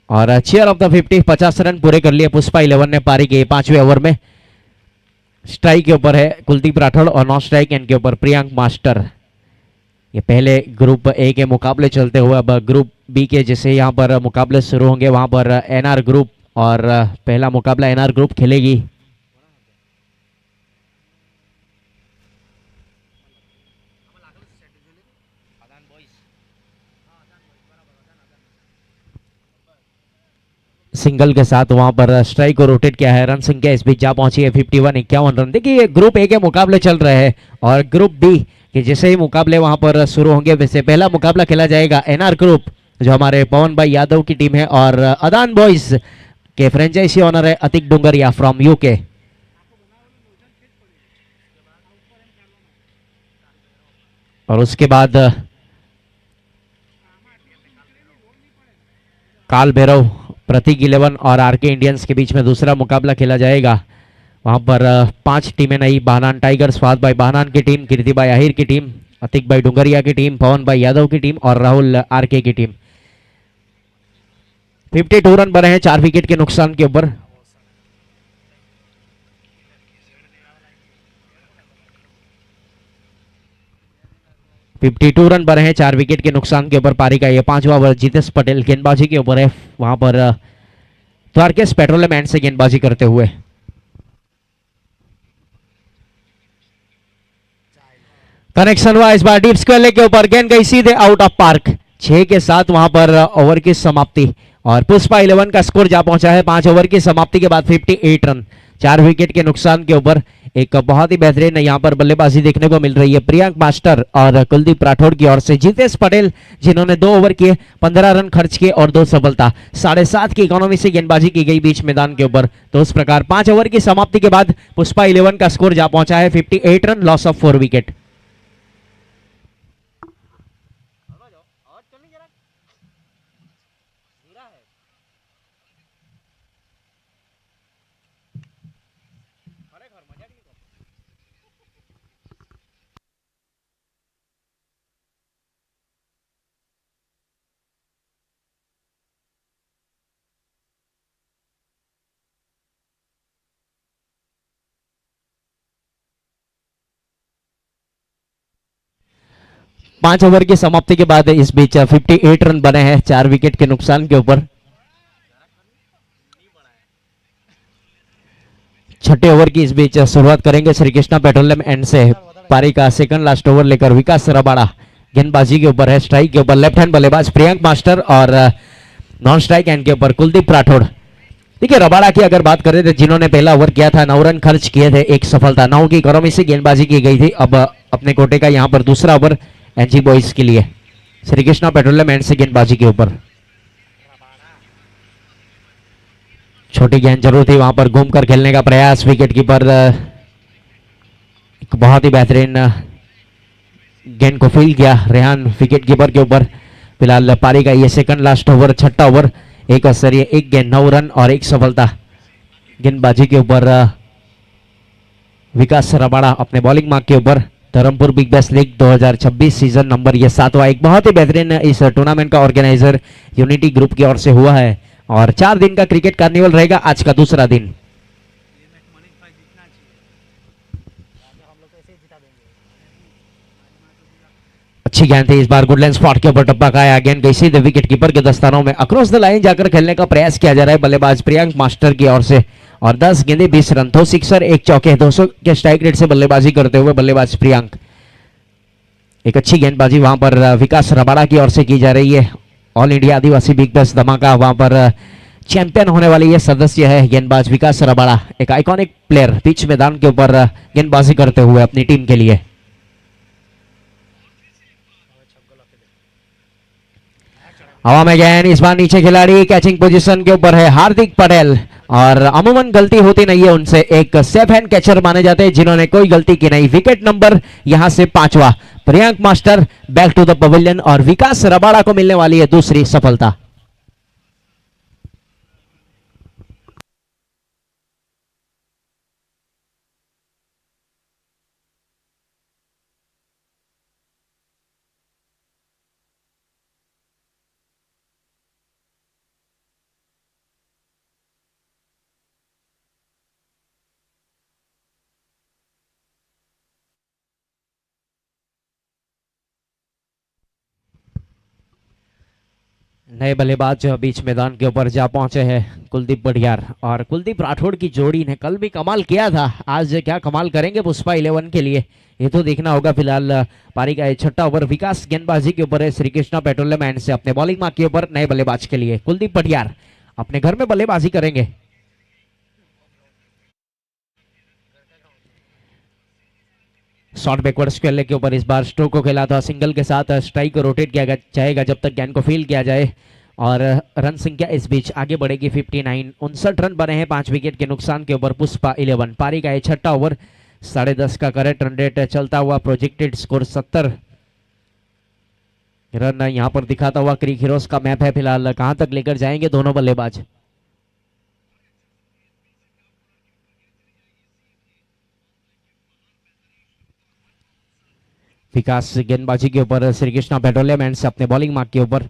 और चेयर ऑफ द 50, 50 रन पूरे कर लिए पुष्पा 11 ने पारी के 5वें ओवर में। स्ट्राइक के ऊपर है कुलदीप राठौड़ और नॉन स्ट्राइक एंड के ऊपर प्रियांक मास्टर। ये पहले ग्रुप ए के मुकाबले चलते हुए अब ग्रुप बी के जैसे यहाँ पर मुकाबले शुरू होंगे, वहां पर एनआर ग्रुप और पहला मुकाबला एनआर ग्रुप खेलेगी। सिंगल के साथ वहां पर स्ट्राइक को रोटेट किया है। रन संख्या इस बीच जा पहुंची है 51, 51 रन। देखिए ग्रुप ए के मुकाबले चल रहे हैं और ग्रुप बी के जैसे ही मुकाबले वहां पर शुरू होंगे वैसे पहला मुकाबला खेला जाएगा एनआर ग्रुप जो हमारे पवन भाई यादव की टीम है और अदान बॉयज के फ्रेंचाइजी ओनर है अतिक डुंगरिया फ्रॉम यूके। और उसके बाद काल भैरव प्रतीक 11 और आरके इंडियंस के बीच में दूसरा मुकाबला खेला जाएगा। वहां पर 5 टीमें नई, बाहनान टाइगर्स, फाद भाई बाहनान की टीम, कीर्ति भाई आहिर की टीम, अतिक भाई डुंगरिया की टीम, पवन भाई यादव की टीम और राहुल आरके की टीम। 52 रन बने हैं 4 विकेट के नुकसान के ऊपर। टू रन बने हैं 4 विकेट के नुकसान के ऊपर पारी का ये 5वां ओवर। जितेश पटेल गेंदबाजी के ऊपर है, वहां पर द्वारकेश पेट्रोलियम एंड से गेंदबाजी करते हुए। कनेक्शन हुआ इस बार डीप स्क्वेयर के ऊपर, गेंद गई सीधे आउट ऑफ पार्क। 6 के साथ वहां पर ओवर की समाप्ति और पुष्पा 11 का स्कोर जा पहुंचा है 5 ओवर की समाप्ति के बाद 58 रन 4 विकेट के नुकसान के ऊपर। एक बहुत ही बेहतरीन यहां पर बल्लेबाजी देखने को मिल रही है प्रियांक मास्टर और कुलदीप राठौड़ की ओर से। जितेश पटेल जिन्होंने 2 ओवर किए, 15 रन खर्च किए और 2 सफलता, 7.5 की इकोनॉमी से गेंदबाजी की गई बीच मैदान के ऊपर। तो उस प्रकार 5 ओवर की समाप्ति के बाद पुष्पा 11 का स्कोर जा पहुंचा है 58 रन, लॉस ऑफ 4 विकेट। पांच ओवर की समाप्ति के बाद इस बीच 58 रन बने हैं 4 विकेट के नुकसान के ऊपर। छठे ओवर की इस बीच शुरुआत करेंगे श्री कृष्णा पेट्रोलियम एंड से। पारी का सेकंड लास्ट ओवर लेकर विकास रबाड़ा गेंदबाजी के ऊपर है, स्ट्राइक के ऊपर लेफ्ट हैंड बल्लेबाज प्रियांक मास्टर और नॉन स्ट्राइक एंड के ऊपर कुलदीप राठौड़। देखिए रबाड़ा की अगर बात करें तो जिन्होंने पहला ओवर किया था 9 रन खर्च किए थे, एक सफलता, 9 की इकोनॉमी से गेंदबाजी की गई थी। अब अपने कोटे का यहां पर दूसरा ओवर एनजी बॉयज के लिए, श्री कृष्णा पेट्रोलियम एंड से गेंदबाजी के ऊपर। छोटी गेंद जरूर थी, वहां पर घूमकर खेलने का प्रयास, विकेट कीपर एक बहुत ही बेहतरीन गेंद को फील्ड किया रेहान विकेट कीपर के ऊपर। फिलहाल पारी का ये सेकंड लास्ट ओवर, छठा ओवर, एक स्तरीय, एक गेंद, 9 रन और एक सफलता। गेंदबाजी के ऊपर विकास रबाड़ा अपने बॉलिंग मार्क के ऊपर। Dharampur Big Bash League 2026 season number ये 7वां, एक बहुत ही बेहतरीन इस टूर्नामेंट का ऑर्गेनाइजर यूनिटी ग्रुप की ओर से हुआ है और 4 दिन का क्रिकेट कार्निवल रहेगा, आज का दूसरा दिन। अच्छी गेंद थी इस बार, गुडलैंड स्पॉट के ऊपर टप्पा खाया, गेंद गई सीधे विकेट कीपर के दस्तानों में। अक्रॉस द लाइन जाकर खेलने का प्रयास किया जा रहा है बल्लेबाज प्रियांक मास्टर की ओर से और 10 गेंदे 20 रन, 2 सिक्सर, एक चौके, 200 के स्ट्राइक रेट से बल्लेबाजी करते हुए बल्लेबाज प्रियांक। एक अच्छी गेंदबाजी वहां पर विकास रबाड़ा की ओर से की जा रही है। ऑल इंडिया आदिवासी बिग बैश धमाका, वहां पर चैंपियन होने वाली ये सदस्य है गेंदबाज विकास रबाड़ा, एक आइकॉनिक प्लेयर, बीच मैदान के ऊपर गेंदबाजी करते हुए अपनी टीम के लिए। हवा में गेंद, इस बार नीचे खिलाड़ी कैचिंग पोजीशन के ऊपर है हार्दिक पटेल और अमूमन गलती होती नहीं है उनसे, एक सेफ हैंड कैचर माने जाते हैं जिन्होंने कोई गलती की नहीं। विकेट नंबर यहां से 5वां, Priyank master back to the pavilion और विकास रबाड़ा को मिलने वाली है दूसरी सफलता। नए बल्लेबाज बीच मैदान के ऊपर जा पहुंचे हैं कुलदीप पटियार और कुलदीप राठौड़ की जोड़ी ने कल भी कमाल किया था, आज क्या कमाल करेंगे पुष्पा 11 के लिए, ये तो देखना होगा। फिलहाल पारी का छठा ओवर विकास गेंदबाजी के ऊपर है श्री कृष्णा पेट्रोलियम एंड से अपने बॉलिंग मार्क के ऊपर नए बल्लेबाज के लिए कुलदीप पटियार अपने घर में बल्लेबाजी करेंगे। शॉर्ट बैकवर्ड खेलने के ऊपर इस बार स्ट्रोक को खेला था, सिंगल के साथ स्ट्राइक को रोटेट किया जाएगा जब तक गेंद को फील्ड किया जाए और रन संख्या इस बीच आगे बढ़ेगी 59। 59 रन बने हैं 5 विकेट के नुकसान के ऊपर पुष्पा 11। पारी का छठा ओवर, 10.5 का करेक्ट रन रेट चलता हुआ, प्रोजेक्टेड स्कोर 70 रन यहां पर दिखाता हुआ क्रिक हीरोज का मैप है। फिलहाल कहां तक लेकर जाएंगे दोनों बल्लेबाज। विकास गेंदबाजी के ऊपर श्री कृष्णा पेट्रोलियम एंड से अपने बॉलिंग मार्क के ऊपर।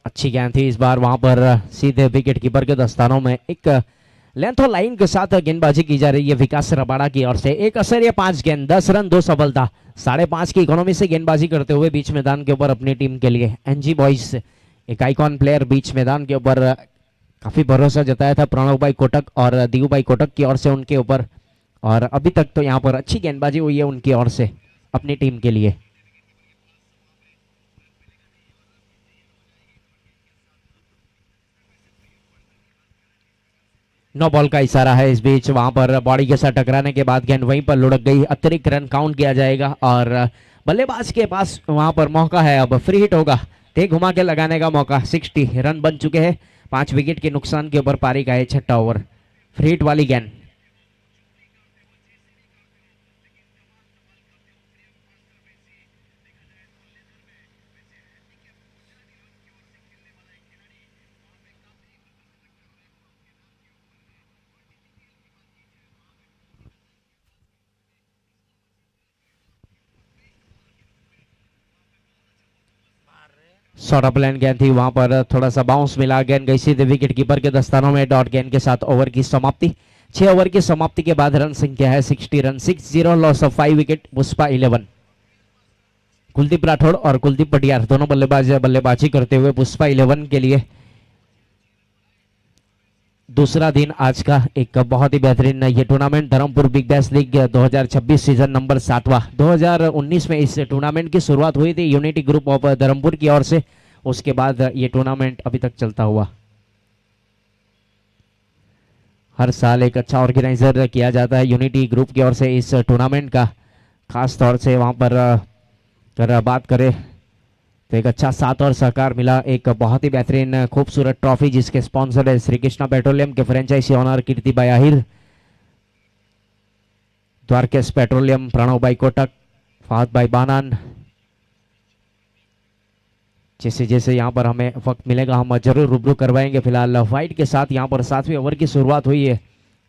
अच्छी गेंद थी इस बार, वहां पर सीधे विकेट कीपर के दस्तानों में। एक लेंथ और लाइन के साथ गेंदबाजी की जा रही है विकास रबाड़ा की ओर से। एक असर 5 गेंद 10 रन 2 सफलता, 5.5 की इकोनॉमी से गेंदबाजी करते हुए बीच मैदान के ऊपर अपनी टीम के लिए एनजी बॉयज, एक आइकॉन प्लेयर बीच मैदान के ऊपर काफी भरोसा जताया था प्रणव भाई कोटक और दीव भाई कोटक की ओर से उनके ऊपर और अभी तक तो यहाँ पर अच्छी गेंदबाजी हुई है उनकी ओर से अपनी टीम के लिए। नो बॉल का इशारा है इस बीच, वहां पर बॉडी के साथ टकराने के बाद गेंद वहीं पर लुढ़क गई, अतिरिक्त रन काउंट किया जाएगा और बल्लेबाज के पास वहां पर मौका है, अब फ्री हिट होगा, ते घुमा के लगाने का मौका। 60 रन बन चुके हैं 5 विकेट के नुकसान के ऊपर पारी का छठा ओवर, फ्री हिट वाली गेंद। शॉर्ट अप लाइन गेंद थी, वहां पर थोड़ा सा बाउंस मिला, गेंद गई सीधे विकेट कीपर के दस्तानों में। डॉट गेंद के साथ ओवर की समाप्ति। 6 ओवर की समाप्ति के बाद रन संख्या है 60 run, 60, loss of 5 wicket, Pushpa 11। Kuldeep Rathore और कुलदीप पटियार दोनों बल्लेबाजी करते हुए पुष्पा 11 के लिए दूसरा दिन आज का एक बहुत ही बेहतरीन ये tournament Dharampur Big Bash League 2026 season number 7वां 2019 में इस टूर्नामेंट की शुरुआत हुई थी यूनिटी ग्रुप ऑफ धर्मपुर की ओर से। उसके बाद ये टूर्नामेंट अभी तक चलता हुआ, हर साल एक अच्छा ऑर्गेनाइजर किया जाता है यूनिटी ग्रुप की ओर से इस टूर्नामेंट का। खास तौर से वहां पर अगर बात करें तो एक अच्छा साथ और सहकार मिला, एक बहुत ही बेहतरीन खूबसूरत ट्रॉफी जिसके स्पॉन्सर है श्री कृष्णा पेट्रोलियम के फ्रेंचाइजी ओनर कीर्ति भाई आहिर, द्वारकेश पेट्रोलियम प्रणव भाई कोटक, फहद भाई बानान। जैसे जैसे यहाँ पर हमें वक्त मिलेगा हम जरूर रूबरू करवाएंगे। फिलहाल फाइट के साथ यहाँ पर 7वें ओवर की शुरुआत हुई है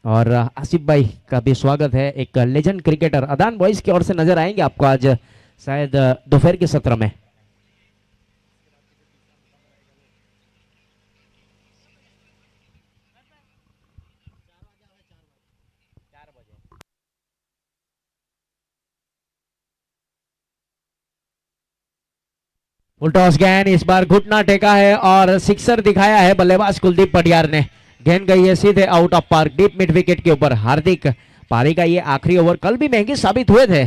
और आसिफ भाई का भी स्वागत है। एक लेजेंड क्रिकेटर अदान बॉयज की ओर से नजर आएंगे आपको आज शायद दोपहर के सत्र में। फुल टॉस गेंद इस बार घुटना टेका है और सिक्सर दिखाया है बल्लेबाज कुलदीप पटियार ने। गेंद गई है सीधे out of park deep mid wicket के ऊपर। हार्दिक पारी का ये आखिरी ओवर कल भी महंगे साबित हुए थे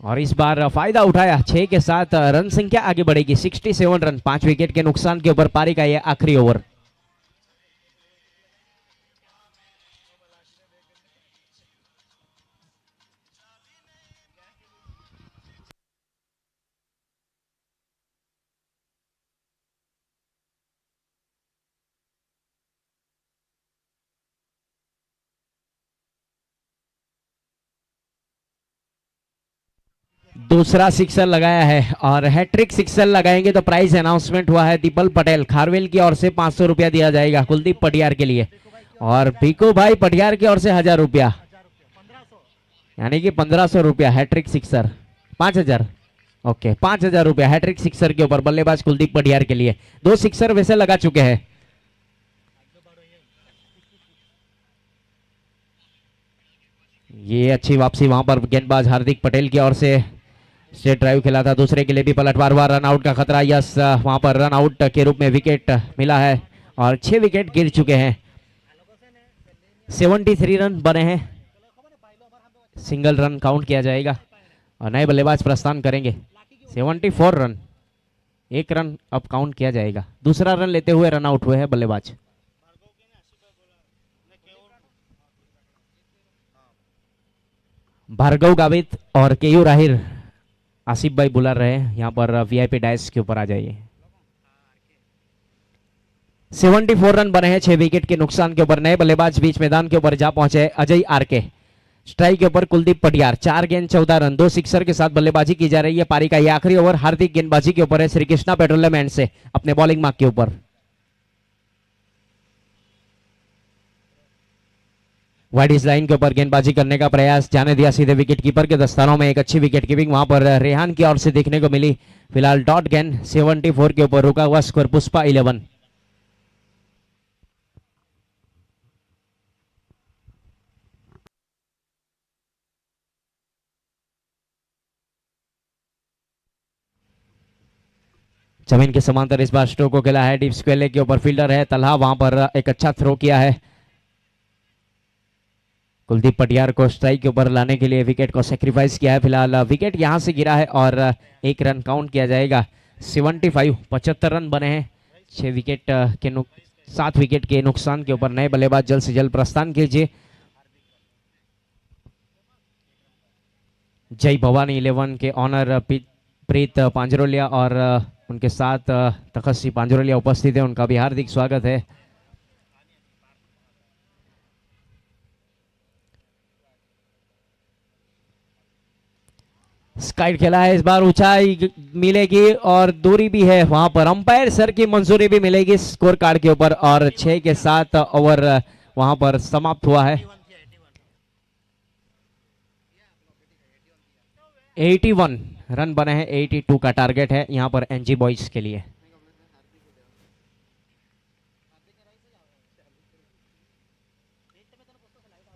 और इस बार फायदा उठाया। 6 के साथ रन संख्या आगे बढ़ेगी 67 रन 5 विकेट के नुकसान के ऊपर पारी का ये आखिरी ओवर। दूसरा सिक्सर लगाया है और हैट्रिक सिक्सर लगाएंगे तो प्राइज अनाउंसमेंट हुआ है। दीपल पटेल खारवेल की ओर से 500 रुपया दिया जाएगा कुलदीप पटियार के लिए और पीकू भाई पटियार की ओर से 1000 रुपया, यानी कि 1500 रुपया हैट्रिक सिक्सर। 5000 ओके 5000 रुपया हैट्रिक सिक्सर के ऊपर बल्लेबाज कुलदीप पटियार के लिए। 2 सिक्सर वैसे लगा चुके हैं। ये अच्छी वापसी वहां पर गेंदबाज हार्दिक पटेल की ओर से स्ट्रेट ड्राइव खेला था। दूसरे के लिए भी पलटवार हुआ, रन आउट का खतरा। यस वहां पर रन आउट के रूप में विकेट मिला है और 6 विकेट गिर चुके हैं। 73 रन बने हैं, सिंगल रन काउंट किया जाएगा और नए बल्लेबाज प्रस्थान करेंगे। 74 रन, 1 रन अब काउंट किया जाएगा। दूसरा रन लेते हुए रन आउट हुए हैं बल्लेबाज। भार्गव गावित और केयू राहिर आसिफ भाई बुला रहे हैं यहाँ पर वीआईपी डाइस के ऊपर आ जाइए। 74 रन बने हैं 6 विकेट के नुकसान के ऊपर। नए बल्लेबाज बीच मैदान के ऊपर जा पहुंचे अजय आरके। स्ट्राइक के ऊपर कुलदीप पटियार। 4 गेंद 14 रन 2 सिक्सर के साथ बल्लेबाजी की जा रही है। पारी का ये आखिरी ओवर हार्दिक गेंदबाजी के ऊपर है श्री कृष्णा पेट्रोलियम एंड से अपने बॉलिंग मार्क के ऊपर। वाइड इस लाइन के ऊपर गेंदबाजी करने का प्रयास, जाने दिया सीधे विकेट कीपर के दस्तानों में। एक अच्छी विकेट कीपिंग वहां पर रेहान की ओर से देखने को मिली। फिलहाल डॉट गेंद 74 के ऊपर रुका हुआ स्कोर पुष्पा 11। जमीन के समांतर इस बार स्ट्रोक को खेला है डीप स्क्वेयर के ऊपर। फील्डर है तलहा, वहां पर एक अच्छा थ्रो किया है। कुलदीप पटियार को स्ट्राइक के ऊपर लाने के लिए विकेट को सेक्रीफाइस किया है। फिलहाल विकेट यहां से गिरा है और 1 रन काउंट किया जाएगा। 75 रन बने हैं 6 विकेट के 7 विकेट के नुकसान के ऊपर। नए बल्लेबाज जल्द से जल्द प्रस्थान कीजिए। जय भवानी 11 के ऑनर प्रीत पांजरोलिया और उनके साथ तखस्सी पांजरोलिया उपस्थित है, उनका भी हार्दिक स्वागत है। स्काइड खेला है इस बार, ऊंचाई मिलेगी और दूरी भी है वहां पर। अंपायर सर की मंजूरी भी मिलेगी स्कोर कार्ड के ऊपर और 6 के 7 ओवर वहां पर समाप्त हुआ है। 81 रन बने हैं, 82 का टारगेट है यहां पर एनजी बॉयज के लिए।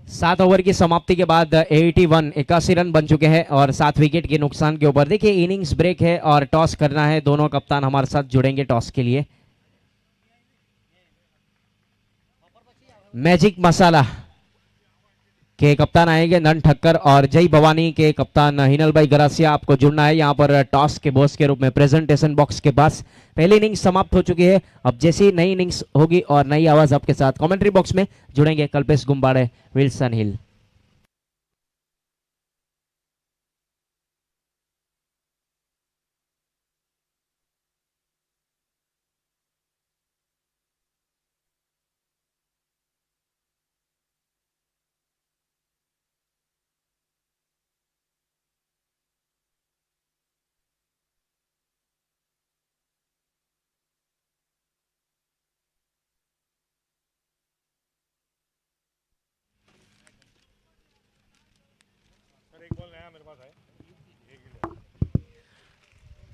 सात ओवर की समाप्ति के बाद 81 रन बन चुके हैं और 7 विकेट के नुकसान के ऊपर। देखिए इनिंग्स ब्रेक है और टॉस करना है। दोनों कप्तान हमारे साथ जुड़ेंगे टॉस के लिए। मैजिक मसाला के कप्तान आएंगे नन ठक्कर और जय भवानी के कप्तान हिनल भाई गरासिया। आपको जुड़ना है यहाँ पर टॉस के बॉस के रूप में प्रेजेंटेशन बॉक्स के पास। पहली इनिंग्स समाप्त हो चुकी है। अब जैसी नई इनिंग्स होगी और नई आवाज आपके साथ कमेंट्री बॉक्स में जुड़ेंगे कल्पेश गुम्बाड़े, विल्सन हिल।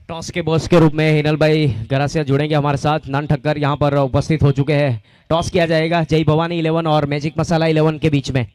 टॉस के बॉस के रूप में हिनल भाई गरासिया जुड़ेंगे हमारे साथ। नन ठक्कर यहाँ पर उपस्थित हो चुके हैं। टॉस किया जाएगा जय भवानी 11 और मैजिक मसाला 11 के बीच में।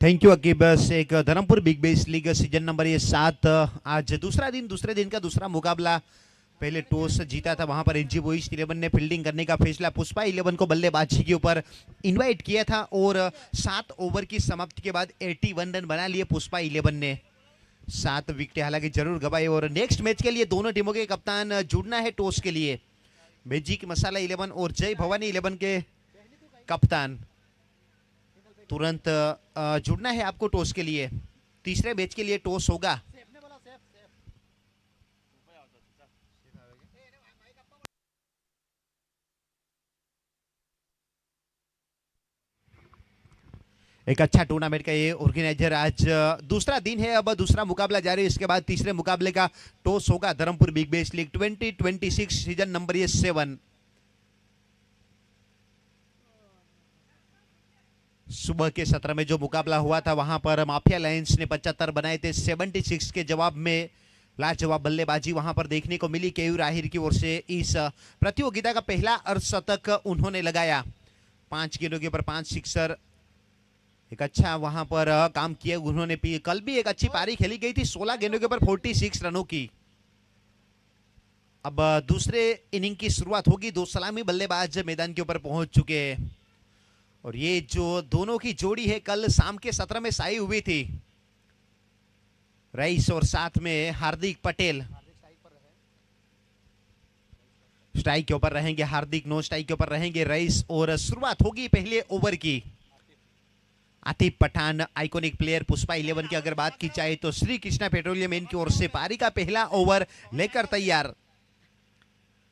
Thank you Aqib. बस एक Dharampur big base league season number ये 7 आज दूसरे दिन का दूसरा मुकाबला। पहले टॉस जीता था वहां पर एनजी बॉयज 11 ने फील्डिंग करने का फैसला पुष्पा 11 को बल्लेबाजी के ऊपर इनवाइट किया था और 7 ओवर की समाप्ति के बाद 81 रन बना लिए पुष्पा 11 ने। 7 विकेटें हालांकि जरूर गवाई और नेक्स्ट मैच के लिए दोनों टीमों के कप्तान जुड़ना है टॉस के लिए। मैजिक मसाला 11 और जय भवानी 11 के कप्तान तुरंत जुड़ना है आपको टॉस के लिए। तीसरे मैच के लिए टॉस होगा। एक अच्छा टूर्नामेंट का ये ऑर्गेनाइजर आज दूसरा दिन है। अब दूसरा मुकाबला जारी है, इसके बाद तीसरे मुकाबले का टॉस होगा। Dharampur big base league 2026 season number ये 7। सुबह के सत्र में जो मुकाबला हुआ था वहां पर माफिया लायंस ने 75 बनाए थे। 76 के जवाब में लाजवाब बल्लेबाजी वहां पर देखने को मिली केयूर आहिर की ओर से। इस प्रतियोगिता का पहला अर्धशतक उन्होंने लगाया। 5 गेंदों के ऊपर 5 सिक्सर। एक अच्छा वहां पर काम किया उन्होंने। कल भी एक अच्छी पारी खेली गई थी 16 गेंदों के ऊपर 46 रनों की। अब दूसरे इनिंग की शुरुआत होगी। 2 सलामी बल्लेबाज मैदान के ऊपर पहुंच चुके हैं और ये जो दोनों की जोड़ी है कल शाम के सत्र में साई हुई थी। रईस और साथ में हार्दिक पटेल स्ट्राइक के ऊपर रहेंगे। हार्दिक नो स्ट्राइक के ऊपर रहेंगे रईस और शुरुआत होगी पहले ओवर की। आतिफ पठान आइकॉनिक प्लेयर पुष्पा 11 की अगर बात की जाए तो श्री कृष्णा पेट्रोलियम की ओर से पारी का पहला ओवर लेकर तैयार।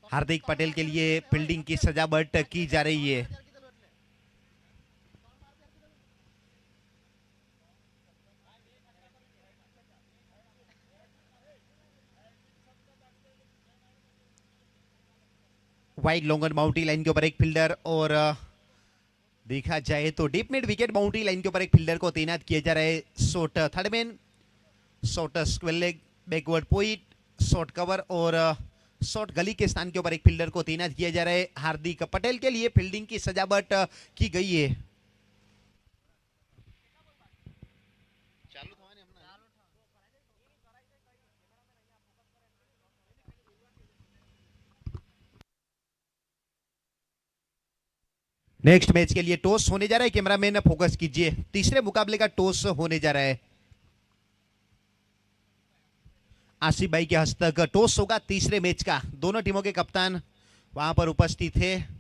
हार्दिक पटेल के लिए फील्डिंग की सजावट की जा रही है। वाइड लॉन्ग बाउंड्री लाइन के ऊपर एक फील्डर और देखा जाए तो deep mid wicket boundary line के ऊपर एक फील्डर को तैनात किया जा रहा है। Shot third man, shot square leg, backward point, shot cover और शॉट गली के स्थान के ऊपर एक फील्डर को तैनात किया जा रहा है। हार्दिक पटेल के लिए फील्डिंग की सजावट की गई है। नेक्स्ट मैच के लिए टॉस होने जा रहा है। कैमरामैन फोकस कीजिए। तीसरे मुकाबले का टॉस होने जा रहा है। आसिफ भाई के हस्तक टॉस होगा तीसरे मैच का। दोनों टीमों के कप्तान वहां पर उपस्थित है।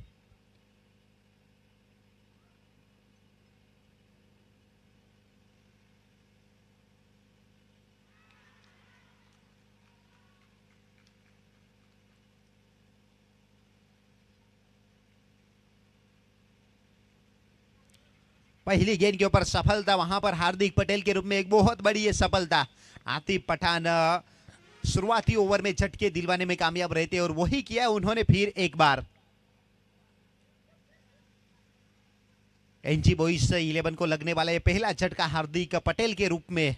पहली गेंद के ऊपर सफलता, वहां पर हार्दिक पटेल के रूप में एक बहुत बड़ी ये सफलता। आतिफ पठान शुरुआती ओवर में झटके दिलवाने में कामयाब रहते और वही किया उन्होंने फिर एक बार। एनजी बॉयज 11 को लगने वाला ये पहला झटका हार्दिक पटेल के रूप में।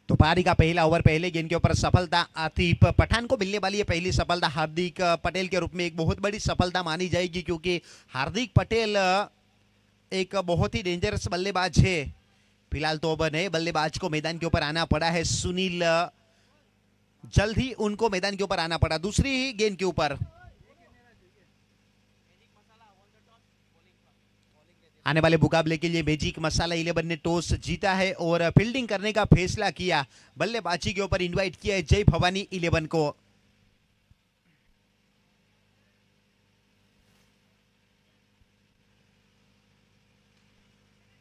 तो पारी का पहला ओवर पहले गेंद के ऊपर सफलता आतिफ पठान को मिलने वाली है पहली सफलता हार्दिक पटेल के रूप में एक बहुत बड़ी सफलता मानी जाएगी, क्योंकि हार्दिक पटेल एक बहुत ही डेंजरस बल्लेबाज है। फिलहाल तो अब नए बल्लेबाज को मैदान के ऊपर आना पड़ा है, सुनील जल्द ही उनको मैदान के ऊपर आना पड़ा। दूसरी ही गेंद के ऊपर आने वाले मुकाबले के लिए मैजिक मसाला 11 ने टॉस जीता है और फील्डिंग करने का फैसला किया। बल्लेबाजी के ऊपर इनवाइट किया है जय भवानी 11 को।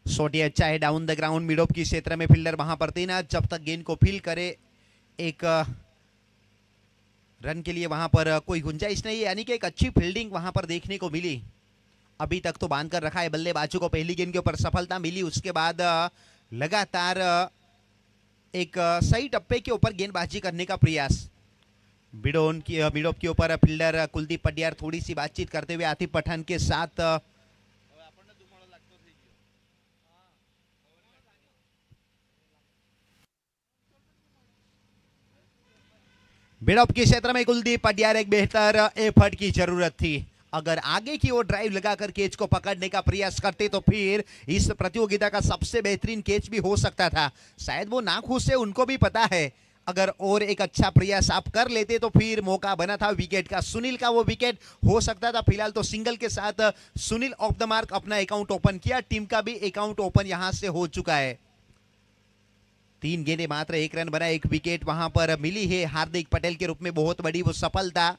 शॉट अच्छा है down the ground mid of की क्षेत्र में, फील्डर वहां पर तैनात जब तक गेंद को फील करे एक रन के लिए वहां पर कोई गुंजाइश नहीं है, यानी कि एक अच्छी फील्डिंग वहां पर देखने को मिली। अभी तक तो बांध कर रखा है बल्लेबाजों को, पहली गेंद के ऊपर सफलता मिली, उसके बाद लगातार एक सही टप्पे के ऊपर गेंदबाजी करने का प्रयास। मिड ऑफ के ऊपर फील्डर कुलदीप पटियार थोड़ी सी बातचीत करते हुए आतिफ पठान के साथ मिड ऑफ के क्षेत्र में कुलदीप पटियार एक बेहतर एफर्ट की जरूरत थी। अगर आगे की ओर ड्राइव लगाकर कैच को पकड़ने का प्रयास करते तो फिर इस प्रतियोगिता का सबसे बेहतरीन कैच भी हो सकता था। शायद वो नाखुश है, उनको भी पता है। अगर और एक अच्छा प्रयास आप कर लेते तो फिर मौका बना था विकेट का, सुनील का वो विकेट हो सकता था। फिलहाल तो सिंगल के साथ सुनील ऑफ द मार्क अपना अकाउंट ओपन किया, टीम का भी अकाउंट ओपन यहां से हो चुका है। 3 गेंदें मात्र 1 रन बना, 1 विकेट वहां पर मिली है हार्दिक पटेल के रूप में, बहुत बड़ी वो सफलता।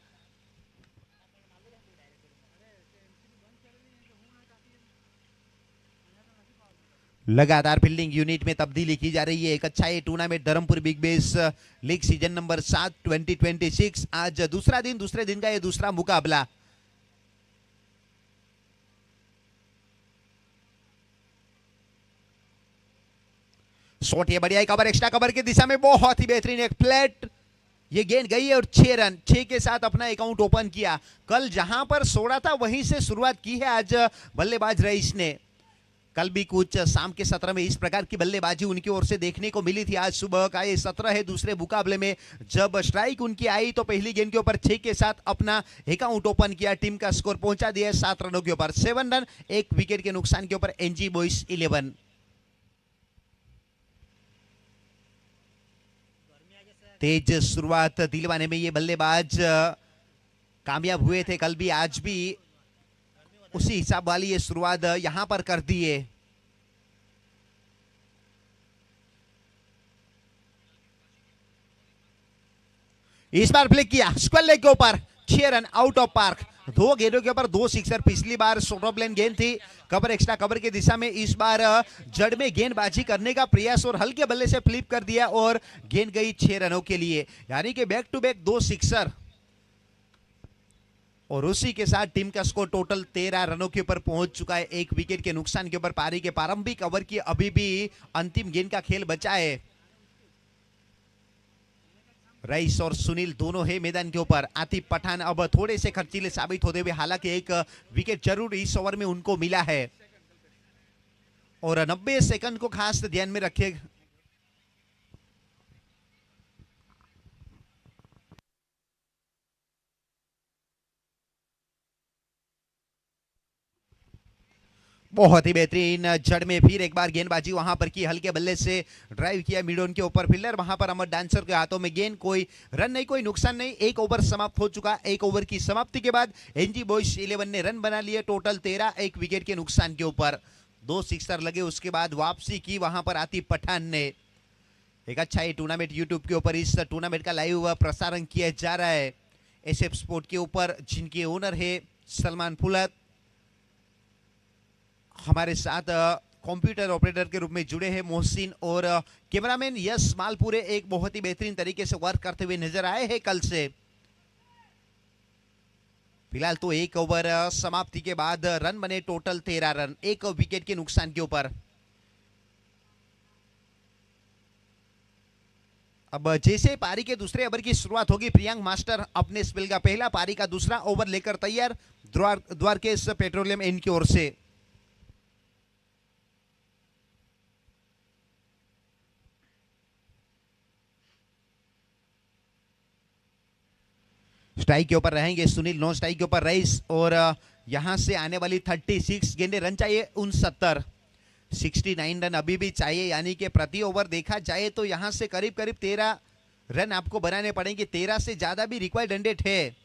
लगातार फील्डिंग यूनिट में तब्दीली की जा रही है। एक अच्छा ये tournament Dharampur big base league season number 7 2026 आज दूसरा दिन, दूसरे दिन का ये दूसरा मुकाबला। शॉट ये बढ़िया कवर, एक्स्ट्रा कवर की दिशा में बहुत ही बेहतरीन एक फ्लैट, ये गेंद गई है और 6 रन, 6 के साथ अपना अकाउंट ओपन किया। कल जहां पर 16 था वहीं से शुरुआत की है आज बल्लेबाज रईस ने। कल भी कुछ शाम के सत्र में इस प्रकार की बल्लेबाजी उनकी ओर से देखने को मिली थी। आज सुबह का ये सत्र है दूसरे मुकाबले में, जब स्ट्राइक उनकी आई तो पहली गेंद के ऊपर 6 के साथ अपना अकाउंट ओपन किया। टीम का स्कोर पहुंचा दिया 7 रनों के ऊपर, 7 रन 1 विकेट के नुकसान के ऊपर एनजी बॉयज 11। तेज शुरुआत दिलवाने में ये बल्लेबाज कामयाब हुए थे, कल भी आज भी उसी हिसाब वाली ये शुरुआत यहां पर कर दी है। इस बार फ्लिक किया स्क्वायर लेग के ऊपर, 6 रन आउट ऑफ पार्क। 2 गेंदों के ऊपर 2 सिक्सर, पिछली बार शॉर्ट ऑफ लेन गेंद थी, कवर एक्स्ट्रा कवर की दिशा में, इस बार जड़ में गेंदबाजी करने का प्रयास और हल्के बल्ले से फ्लिप कर दिया और गेंद गई 6 रनों के लिए, यानी कि बैक टू बैक 2 सिक्सर। और उसी के साथ टीम का स्कोर टोटल 13 रनों के ऊपर पहुंच चुका है, 1 विकेट के नुकसान के ऊपर। पारी के प्रारंभिक ओवर की अभी भी अंतिम गेंद का खेल बचा है। रईस और सुनील दोनों है मैदान के ऊपर। आतिफ पठान अब थोड़े से खर्चीले साबित होते हुए, हालांकि एक विकेट जरूर इस ओवर में उनको मिला है और 90 सेकंड को खास ध्यान में रखे। बहुत ही बेहतरीन जड़ में फिर एक बार गेंदबाजी वहां पर की, हल्के बल्ले से ड्राइव किया मिड ऑन के ऊपर, फील्डर वहां पर अमर डांसर के हाथों में गेंद, कोई रन नहीं कोई नुकसान नहीं। 1 ओवर समाप्त हो चुका। 1 ओवर की समाप्ति के बाद एनजी बॉयज 11 ने रन बना लिए टोटल 13, 1 विकेट के नुकसान के ऊपर। 2 सिक्सर लगे, उसके बाद वापसी की वहां पर आतिफ पठान ने। एक अच्छा ये टूर्नामेंट यूट्यूब के ऊपर इस टूर्नामेंट का लाइव प्रसारण किया जा रहा है एसएफ स्पोर्ट के ऊपर, जिनके ओनर है सलमान फुलत। हमारे साथ कंप्यूटर ऑपरेटर के रूप में जुड़े हैं मोहसिन और कैमरामैन यश मालपुरे एक बहुत ही बेहतरीन तरीके से वर्क करते हुए नजर आए हैं कल से। फिलहाल तो एक ओवर समाप्ति के बाद रन बने टोटल 13 रन, एक विकेट के नुकसान के ऊपर। अब जैसे पारी के दूसरे ओवर की शुरुआत होगी, प्रियांक मास्टर अपने स्पेल का पहला पारी का दूसरा ओवर लेकर तैयार द्वारकेश पेट्रोलियम एन की ओर से। स्ट्राइक के ऊपर रहेंगे सुनील, नॉन स्ट्राइक के ऊपर रईस और यहां से आने वाली 36 गेंदे, रन चाहिए 69, 69 रन अभी भी चाहिए, यानी कि प्रति ओवर देखा जाए तो यहां से करीब करीब 13 रन आपको बनाने पड़ेंगे। 13 से ज्यादा भी रिक्वायर्ड रन रेट है।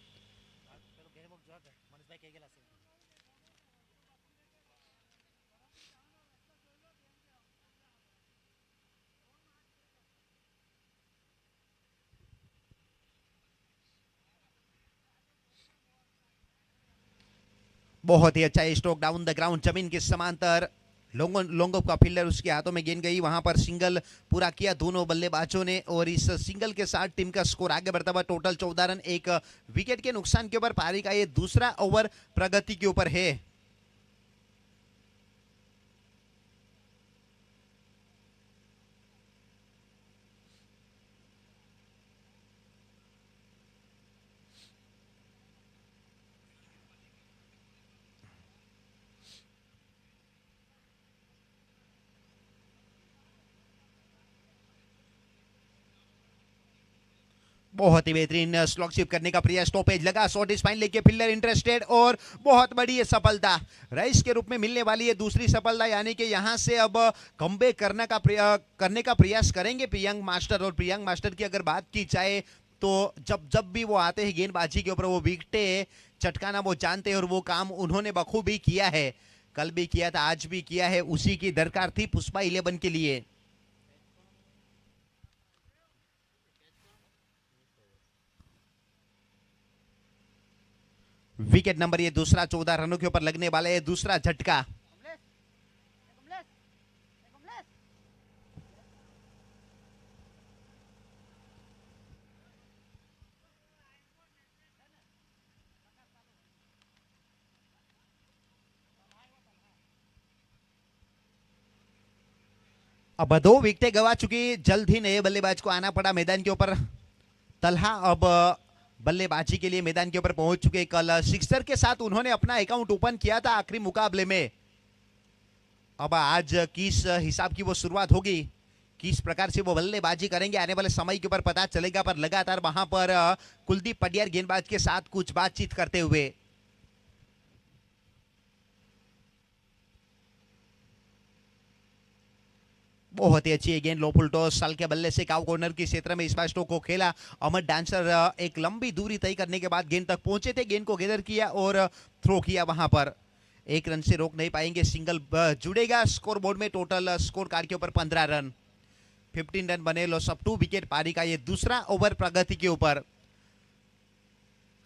बहुत ही अच्छा स्ट्रोक डाउन द ग्राउंड, जमीन के समांतर। लोंगो का फील्डर उसके हाथों में गेंद गई, वहां पर सिंगल पूरा किया दोनों बल्लेबाजों ने और इस सिंगल के साथ टीम का स्कोर आगे बढ़ता हुआ टोटल 14 रन, एक विकेट के नुकसान के ऊपर पारी का ये दूसरा ओवर प्रगति के ऊपर है। बहुत ही बेहतरीन स्लॉग शिप करने का प्रयास, स्टॉपेज लगा, शॉट इज फाइन लेके फील्डर इंटरेस्टेड और बहुत बड़ी ये सफलता रईस के रूप में मिलने वाली है, दूसरी सफलता, यानी कि यहां से अब कमबैक करने का प्रयास करेंगे प्रियांक मास्टर। और प्रियांक मास्टर की अगर बात की जाए तो जब भी वो आते हैं गेंदबाजी के ऊपर वो विकेटें चटकाना वो जानते हैं और वो काम उन्होंने बखूबी किया है, कल भी किया था, आज भी किया है, उसी की दरकार थी पुष्पा 11 के लिए। विकेट नंबर ये दूसरा 14 रनों के ऊपर लगने वाला है दूसरा झटका। अब 2 विकेटें गवा चुकी, जल्द ही नए बल्लेबाज को आना पड़ा मैदान के ऊपर। तलहा अब बल्लेबाजी के लिए मैदान के ऊपर पहुंच चुके। कल सिक्सर के साथ उन्होंने अपना अकाउंट ओपन किया था आखिरी मुकाबले में। अब आज किस हिसाब की वो शुरुआत होगी, किस प्रकार से वो बल्लेबाजी करेंगे, आने वाले समय के ऊपर पता चलेगा। पर लगातार वहां पर कुलदीप पटियार गेंदबाज के साथ कुछ बातचीत करते हुए। बहुत ही अच्छी गेंद, लो फुल टॉस, साल के बल्ले से काउ कॉर्नर के क्षेत्र में इस बार स्ट्रोक को खेला। अमर डांसर एक लंबी दूरी तय करने के बाद गेंद तक पहुंचे थे, गेंद को गैदर किया और थ्रो किया। वहां पर 1 रन से रोक नहीं पाएंगे, सिंगल जुड़ेगा स्कोर बोर्ड में। टोटल स्कोर कार्ड के ऊपर 15 रन, 15 रन बने। लॉस ऑफ 2 विकेट पारी का ये दूसरा ओवर प्रगति के ऊपर।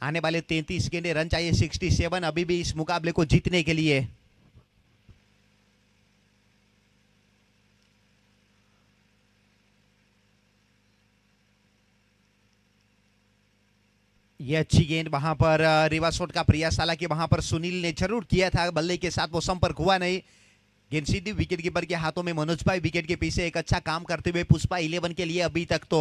आने वाले 33 गेंदे, रन चाहिए 67 अभी भी इस मुकाबले को जीतने के लिए। ये अच्छी गेंद वहां पर रिवर्स शॉट का प्रयास, हालांकि वहां पर सुनील ने जरूर किया था, बल्ले के साथ वो संपर्क हुआ नहीं। गेंद सीधी विकेट कीपर के हाथों में। मनोज भाई विकेट के पीछे एक अच्छा काम करते हुए पुष्पा 11 के लिए अभी तक तो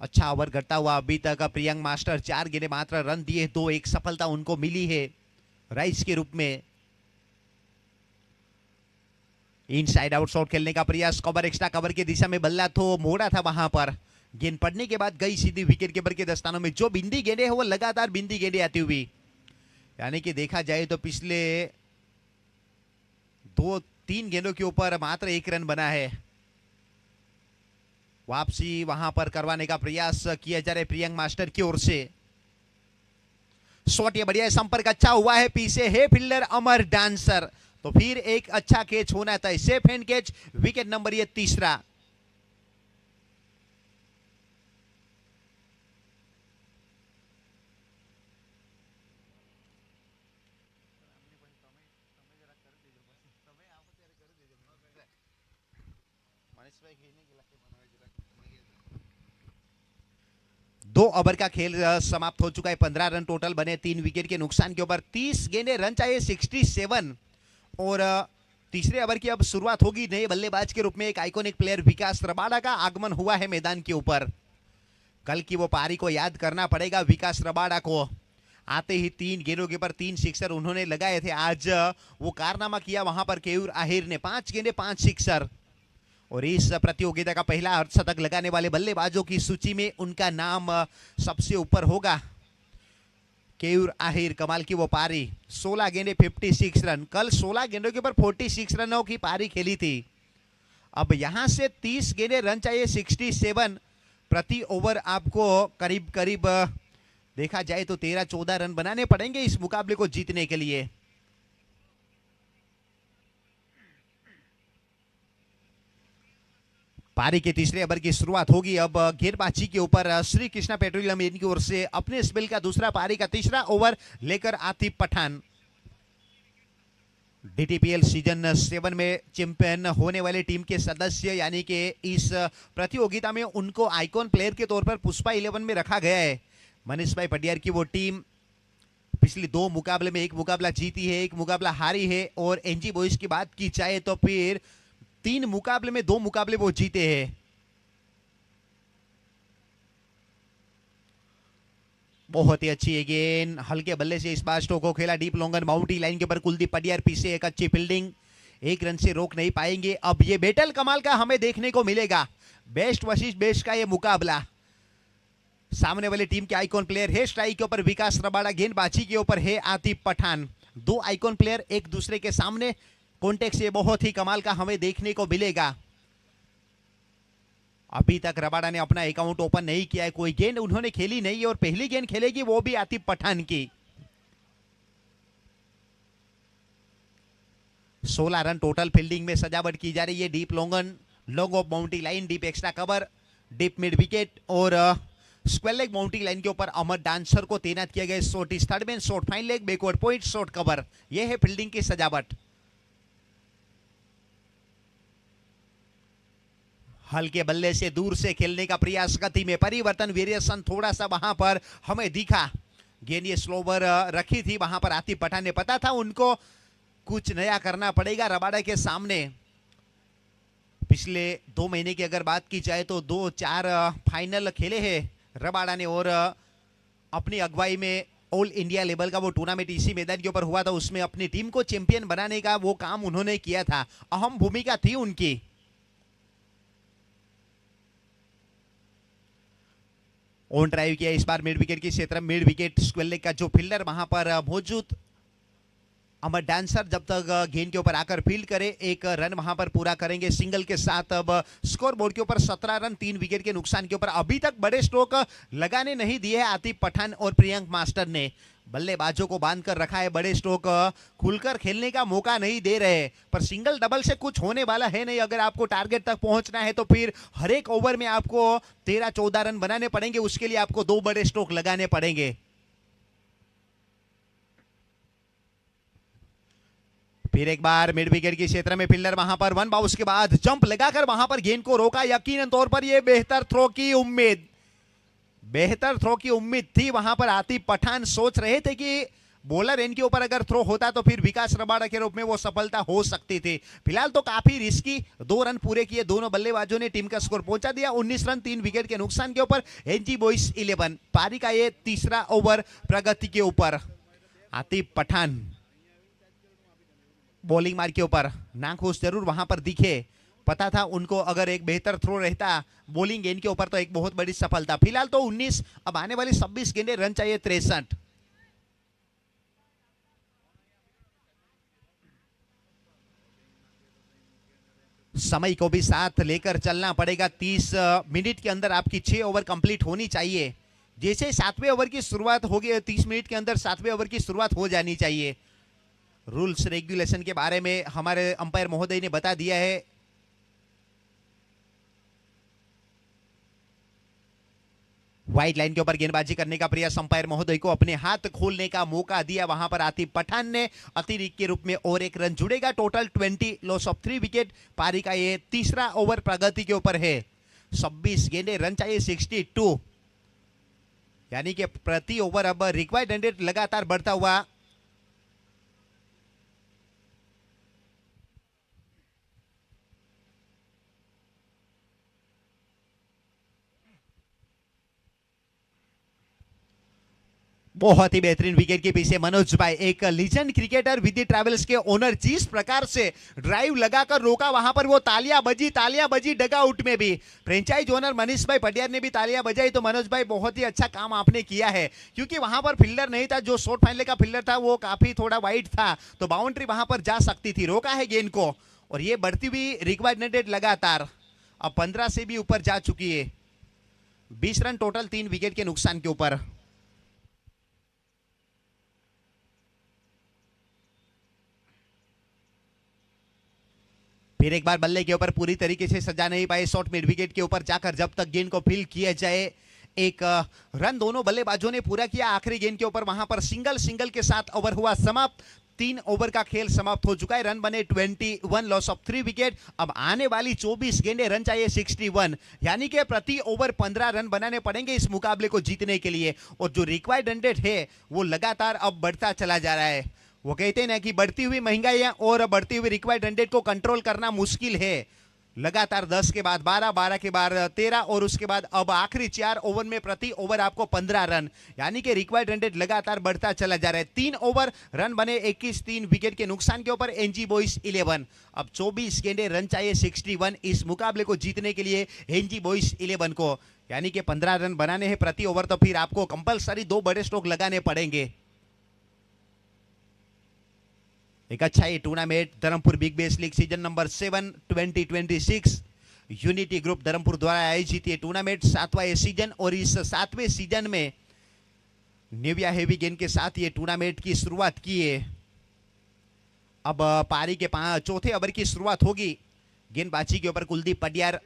अच्छा ओवर करता हुआ अभी तक प्रियांक मास्टर। 4 गेंदे मात्र, रन दिए 2, एक सफलता उनको मिली है राइस के रूप में। इनसाइड आउट शॉट खेलने का प्रयास, कवर एक्स्ट्रा कवर की दिशा में बल्ला तो मोड़ा था वहां पर। गेंद पड़ने के बाद गई सीधी विकेट कीपर के दस्तानों में। जो बिंदी गेंदे है वो लगातार बिंदी गेंदे आती हुई, यानी कि देखा जाए तो पिछले 2-3 गेंदों के ऊपर मात्र 1 रन बना है। वापसी वहां पर करवाने का प्रयास किया जा रहा है प्रियांक मास्टर की ओर से। शॉट ये बढ़िया है, संपर्क अच्छा हुआ है, पीछे है फील्डर अमर डांसर, तो फिर एक अच्छा कैच होना था। Safe hand catch, wicket number ये तीसरा। दो ओवर का खेल समाप्त हो चुका है। 15 रन टोटल बने 3 विकेट के नुकसान के ऊपर। 30 गेंदे रन चाहिए 67। और तीसरे ओवर की अब शुरुआत होगी। नए बल्लेबाज के रूप में एक आइकॉनिक प्लेयर विकास रबाडा का आगमन हुआ है मैदान के ऊपर। कल की वो पारी को याद करना पड़ेगा विकास रबाडा को। आते ही 3 गेंदों के ऊपर 3 सिक्सर उन्होंने लगाए थे। आज वो कारनामा किया वहां पर केयूर आहिर ने। 5 गेंदे 5 सिक्सर। और इस प्रतियोगिता का पहला अर्धशतक लगाने वाले बल्लेबाजों की सूची में उनका नाम सबसे ऊपर होगा। केयूर आहिर, कमाल की वो पारी। 16 गेंदे 56 रन। कल 16 गेंदों के ऊपर 46 रनों की पारी खेली थी। अब यहां से 30 गेंदे रन चाहिए 67। प्रति ओवर आपको करीब करीब देखा जाए तो 13-14 रन बनाने पड़ेंगे इस मुकाबले को जीतने के लिए। पारी के तीसरे ओवर की शुरुआत होगी। अब गेंदबाजी के ऊपर श्री कृष्णा पेट्रोलियम इनकी ओर से अपने स्पेल का दूसरा पारी का तीसरा ओवर लेकर आतिफ पठान। डीटीपीएल सीजन 7 में चैंपियन होने वाले टीम के सदस्य, यानी कि इस प्रतियोगिता में उनको आइकॉन प्लेयर के तौर पर पुष्पा 11 में रखा गया है। मनीष भाई पटियार की वो टीम पिछली 2 मुकाबले में 1 मुकाबला जीती है, 1 मुकाबला हारी है। और एनजी बॉयज की बात की जाए तो फिर 3 मुकाबले में 2 मुकाबले वो जीते हैं। बहुत ही अच्छी गेंद हल्के बल्ले से इस बार स्टोक को खेला डीप लॉन्गन बाउंड्री लाइन के ऊपर। कुलदीप पटियार पीछे एक अच्छी फील्डिंग, 1 रन से रोक नहीं पाएंगे। अब ये बैटल कमाल का हमें देखने को मिलेगा। बेस्ट वर्सेस बेस्ट का ये मुकाबला। सामने वाली टीम के आइकॉन प्लेयर है स्ट्राइक के ऊपर विकास रबाडा, गेंदबाजी के ऊपर है आतिफ पठान। 2 आइकॉन प्लेयर एक दूसरे के सामने। कॉन्टेक्ट से बहुत ही कमाल का हमें देखने को मिलेगा। अभी तक रबाडा ने अपना अकाउंट ओपन नहीं किया है, कोई गेंद उन्होंने खेली नहीं है। और पहली गेंद खेलेगी वो भी आतिफ पठान की। 16 रन टोटल फील्डिंग में सजावट की जा रही है। Deep longan, long off boundary line, deep extra cover, deep mid wicket और स्क्वायर लेग बाउंड्री लाइन के ऊपर अमर डांसर को तैनात किया गया। Shot is third man, shot fine leg, backward point, shot cover. यह है फील्डिंग की सजावट। हल्के बल्ले से दूर से खेलने का प्रयास, गति में परिवर्तन, वेरिएशन थोड़ा सा वहां पर हमें दिखा। गेंद ये स्लोवर रखी थी वहां पर आतिफ पठान ने, पता था उनको कुछ नया करना पड़ेगा रबाडा के सामने। पिछले 2 महीने की अगर बात की जाए तो 2-4 फाइनल खेले हैं रबाडा ने। और अपनी अगुवाई में ऑल इंडिया लेवल का वो टूर्नामेंट इसी मैदान के ऊपर हुआ था। उसमें अपनी टीम को चैंपियन बनाने का वो काम उन्होंने किया था। अहम भूमिका थी उनकी। ऑन ड्राइव किया इस बार मिड विकेट के क्षेत्र में। मिड विकेट स्क्वायर लेग का जो फील्डर वहां पर मौजूद अमर डांसर जब तक गेंद के ऊपर आकर फील्ड करे 1 रन वहां पर पूरा करेंगे सिंगल के साथ। अब स्कोर बोर्ड के ऊपर 17 रन 3 विकेट के नुकसान के ऊपर। अभी तक बड़े स्ट्रोक लगाने नहीं दिए है आतिफ पठान और प्रियंक मास्टर ने। बल्लेबाजों को बांध कर रखा है, बड़े स्ट्रोक खुलकर खेलने का मौका नहीं दे रहे। पर सिंगल डबल से कुछ होने वाला है नहीं। अगर आपको टारगेट तक पहुंचना है तो फिर हर एक ओवर में आपको 13-14 रन बनाने पड़ेंगे। उसके लिए आपको 2 बड़े स्ट्रोक लगाने पड़ेंगे। फिर एक बार मिड विकेट के क्षेत्र में फील्डर वहां पर 1 बाउंस के बाद जंप लगाकर वहां पर गेंद को रोका। यकीनन तौर पर यह बेहतर थ्रो की उम्मीद, बेहतर थ्रो की उम्मीद थी वहां पर। आतिफ पठान सोच रहे थे कि बॉलर इनके ऊपर अगर थ्रो होता तो फिर विकास रबाडा के रूप में वो सफलता हो सकती थी। फिलहाल तो काफी रिस्की 2 रन पूरे किए दोनों बल्लेबाजों ने, टीम का स्कोर पहुंचा दिया 19 रन 3 विकेट के नुकसान के ऊपर। NG boys 11। पारी का ये तीसरा ओवर प्रगति के ऊपर। आतिफ पठान बॉलिंग मार के ऊपर नाखुश जरूर वहां पर दिखे। पता था उनको अगर एक बेहतर थ्रो रहता बॉलिंग गेंद के ऊपर तो एक बहुत बड़ी सफलता। फिलहाल तो 19, अब आने वाली 26 गेंदें, रन चाहिए 63। समय को भी साथ लेकर चलना पड़ेगा। 30 मिनट के अंदर आपकी 6 ओवर कंप्लीट होनी चाहिए। जैसे 7वें ओवर की शुरुआत होगी 30 मिनट के अंदर 7वें ओवर की शुरुआत हो जानी चाहिए। रूल्स रेगुलेशन के बारे में हमारे अंपायर महोदय ने बता दिया है। व्हाइट लाइन के ऊपर गेंदबाजी करने का प्रयास, अंपायर महोदय को अपने हाथ खोलने का मौका दिया वहां पर आतिफ पठान ने। अतिरिक्त के रूप में और एक रन जुड़ेगा। Total 20, loss of 3 wicket. पारी का ये तीसरा ओवर प्रगति के ऊपर है। 26 गेंदे, रन चाहिए 62, यानी कि प्रति ओवर अब रिक्वायर्ड रन रेट लगातार बढ़ता हुआ बहुत ही बेहतरीन विकेट के पीछे मनोज भाई, एक लीजेंड क्रिकेटर, विधि ट्रैवल्स के ओनर, जिस प्रकार से ड्राइव लगाकर रोका वहां पर वो तालियां बजी डगआउट में भी। फ्रेंचाइज ओनर मनीष भाई पटियार ने भी तालियां बजाई। तो मनोज भाई बहुत ही अच्छा काम आपने किया है, क्योंकि वहां पर फील्डर नहीं था। जो शॉर्ट फाइनल का फील्डर था वो काफी थोड़ा वाइड था, तो बाउंड्री वहां पर जा सकती थी। रोका है गेंद को और ये बढ़ती हुई रिक्वायर्ड रन रेट लगातार अब 15 से भी ऊपर जा चुकी है। 20 रन टोटल 3 विकेट के नुकसान के ऊपर। फिर एक बार बल्ले के ऊपर पूरी तरीके से सजा नहीं पाए। शॉट मिड विकेट के ऊपर जाकर जब तक गेंद को फील्ड किया जाए, एक रन दोनों बल्लेबाजों ने पूरा किया। आखिरी गेंद के ऊपर वहां पर सिंगल के साथ ओवर हुआ समाप्त। 3 ओवर का खेल समाप्त हो चुका है। रन बने 21, लॉस ऑफ 3 विकेट। अब आने वाली 24 गेंदें, रन चाहिए 61, यानी कि प्रति ओवर 15 रन बनाने पड़ेंगे इस मुकाबले को जीतने के लिए। और जो रिक्वायर्ड रन रेट है वो लगातार अब बढ़ता चला जा रहा है। वो कहते हैं ना कि बढ़ती हुई महंगाई और बढ़ती हुई रिक्वायर्ड रन रेट को कंट्रोल करना मुश्किल है। लगातार 10 के बाद 12, 12 के बाद 13 और उसके बाद अब आखिरी 4 ओवर में प्रति ओवर आपको 15 रन, यानी कि रिक्वायर्ड रन रेट लगातार बढ़ता चला जा रहा है। 3 ओवर, रन बने 21, 3 विकेट के नुकसान के ऊपर। NG boys 11। अब 24 गेंदे, रन चाहिए 61 इस मुकाबले को जीतने के लिए एनजी बॉयज 11 को, यानी कि 15 रन बनाने हैं प्रति ओवर। तो फिर आपको कंपलसरी 2 बड़े स्ट्रोक लगाने पड़ेंगे। एक अच्छा ये tournament Dharampur big base league season number 7 2026 unity group Dharampur द्वारा आयोजित ये टूर्नामेंट 7वां ये सीजन, और इस 7वें सीजन में निविया हेवी गेंद के साथ ये टूर्नामेंट की शुरुआत की है। अब पारी के 4थे ओवर की शुरुआत होगी। गेंदबाजी के ऊपर कुलदीप पटियार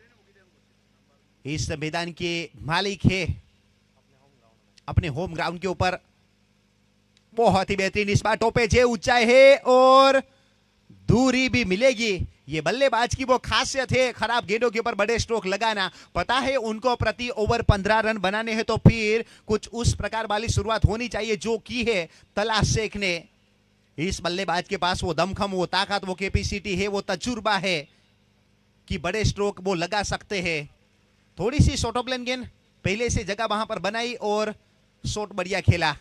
इस मैदान के मालिक है, अपने होम ग्राउंड के ऊपर। बहुत ही बेहतरीन इस बार टोपे जे ऊंचाई है और दूरी भी मिलेगी। ये बल्लेबाज की वो खासियत है, खराब गेंदों के ऊपर बड़े स्ट्रोक लगाना। पता है उनको प्रति ओवर 15 रन बनाने हैं, तो फिर कुछ उस प्रकार वाली शुरुआत होनी चाहिए जो की है तलाश शेख ने। इस बल्लेबाज के पास वो दमखम, वो ताकत, वो कैपेसिटी है, वो तजुर्बा है कि बड़े स्ट्रोक वो लगा सकते हैं। थोड़ी सी शॉर्ट ऑफ लेन गेंद, पहले से जगह वहां पर बनाई और शॉट बढ़िया खेला।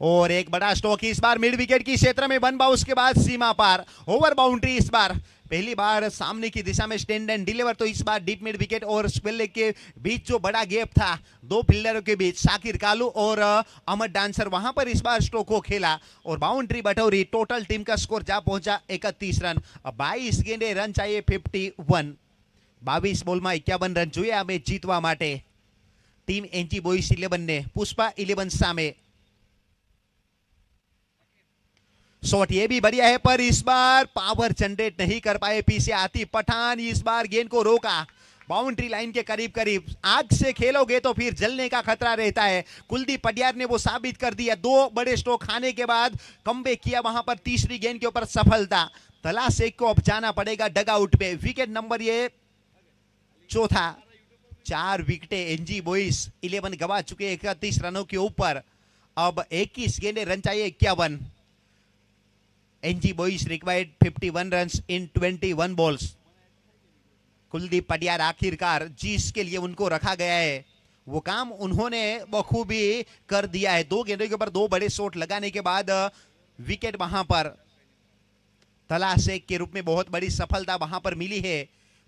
और एक बड़ा स्ट्रोक इस बार मिड विकेट की क्षेत्र में, 1 बाउंस के बाद सीमा पार, ओवर बाउंड्री। इस बार पहली बार सामने की दिशा में स्टैंड एंड डिलीवर, तो इस बार डीप मिड विकेट और स्क्वेयर लेग के बीच जो बड़ा गैप था 2 फील्डरों के बीच, शाकिर कालू और अहमद डांसर, वहां पर इस बार स्ट्रोक को खेला और बाउंड्री बटोरी। टोटल टीम का स्कोर जा पहुंचा 31 रन। अब 22 गेंदे, रन चाहिए 51। 22 बॉल में 51 रन જોઈએ આ મેચ જીતવા માટે ટીમ એનજી બોયઝ 11 ને પુષ્પા 11 સામે। शॉट ये भी बढ़िया है, पर इस बार पावर जनरेट नहीं कर पाए पीछे आतिफ पठान। इस बार गेंद को रोका बाउंड्री लाइन के करीब करीब। आग से खेलोगे तो फिर जलने का खतरा रहता है। कुलदीप पटियार ने वो साबित कर दिया। 2 बड़े स्ट्रोक खाने के बाद कमबैक किया, वहां पर तीसरी गेंद के ऊपर सफलता। तलाश शेख को अब जाना पड़ेगा डगआउट पे। विकेट नंबर ये 4था। 4 विकेटें एनजी बॉयज 11 गवा चुके 31 रनों के ऊपर। अब 21 गेंदे, रन चाहिए 51। NG boys required 51 runs in 21 balls. Kuldeep Patiyar आखिरकार जिसके लिए उनको रखा गया है वो काम उन्होंने बखूबी कर दिया है। 2 गेंदों के ऊपर 2 बड़े शॉट लगाने के बाद विकेट वहां पर तलाश शेख के रूप में बहुत बड़ी सफलता वहां पर मिली है।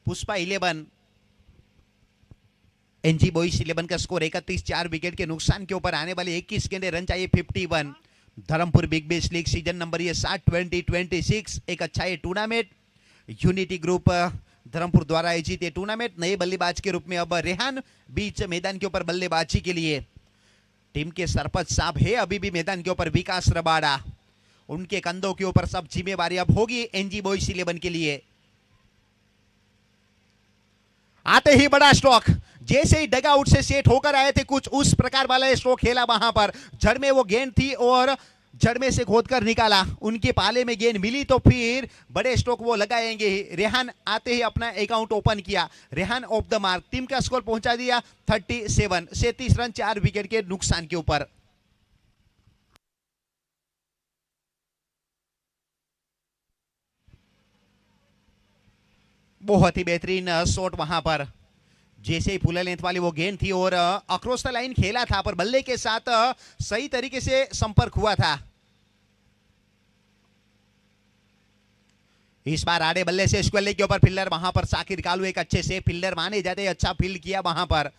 पुष्पा 11, एनजी बॉयज 11 का स्कोर 31, 4 विकेट के नुकसान के ऊपर। आने वाले 21 गेंदे, रन चाहिए 51। Dharampur big base league season number ये 7 2026 एक अच्छा ये टूर्नामेंट यूनिटी ग्रुप धर्मपुर द्वारा आयोजित ये टूर्नामेंट। नए बल्लेबाज के रूप में अब रेहान बीच मैदान के ऊपर बल्लेबाजी के लिए। टीम के सरपंच साहब है अभी भी मैदान के ऊपर, विकास रबाड़ा। उनके कंधों के ऊपर सब जिम्मेवारी अब होगी एनजी बॉयज 11 के लिए। आते ही बड़ा स्ट्रोक, जैसे ही डग आउट से सेट होकर आए थे कुछ उस प्रकार वाला स्ट्रोक खेला वहां पर। जड़ में वो गेंद थी और जड़ में से खोदकर निकाला, उनके पाले में गेंद मिली तो फिर बड़े स्ट्रोक वो लगाएंगे। रेहान आते ही अपना अकाउंट ओपन किया, Rehan of the mark, team का स्कोर पहुंचा दिया 37 रन 4 विकेट के नुकसान के ऊपर। बहुत ही बेहतरीन शॉट वहां पर, जैसे ही फुल लेंथ वाली वो गेंद थी और अक्रॉस द लाइन खेला था, पर बल्ले के साथ सही तरीके से संपर्क हुआ था। इस बार आड़े बल्ले से स्क्वेयर लेग के ऊपर फील्डर वहां पर साकिर कालू एक अच्छे से फील्डर माने जाते हैं, अच्छा फील्ड किया वहां पर,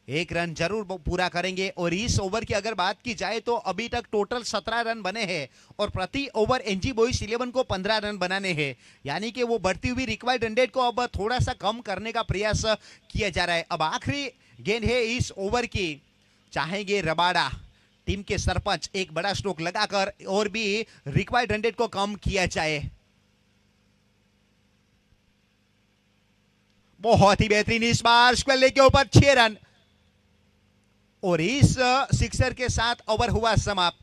एक रन जरूर पूरा करेंगे। और इस ओवर की अगर बात की जाए तो अभी तक टोटल 17 रन बने हैं और प्रति ओवर एनजी बॉयज 11 को 15 रन बनाने हैं, यानी कि वो बढ़ती हुई रिक्वायर्ड रन रेट को अब थोड़ा सा कम करने का प्रयास किया जा रहा है। अब आखिरी गेंद है इस ओवर की, चाहेंगे रबाड़ा टीम के सरपंच एक बड़ा स्ट्रोक लगाकर और भी रिक्वायर्ड रन रेट को कम किया जाए। बहुत ही बेहतरीन इस बार स्क्वेयर लेग के ऊपर 6 रन और इस सिक्सर के साथ ओवर हुआ समाप्त,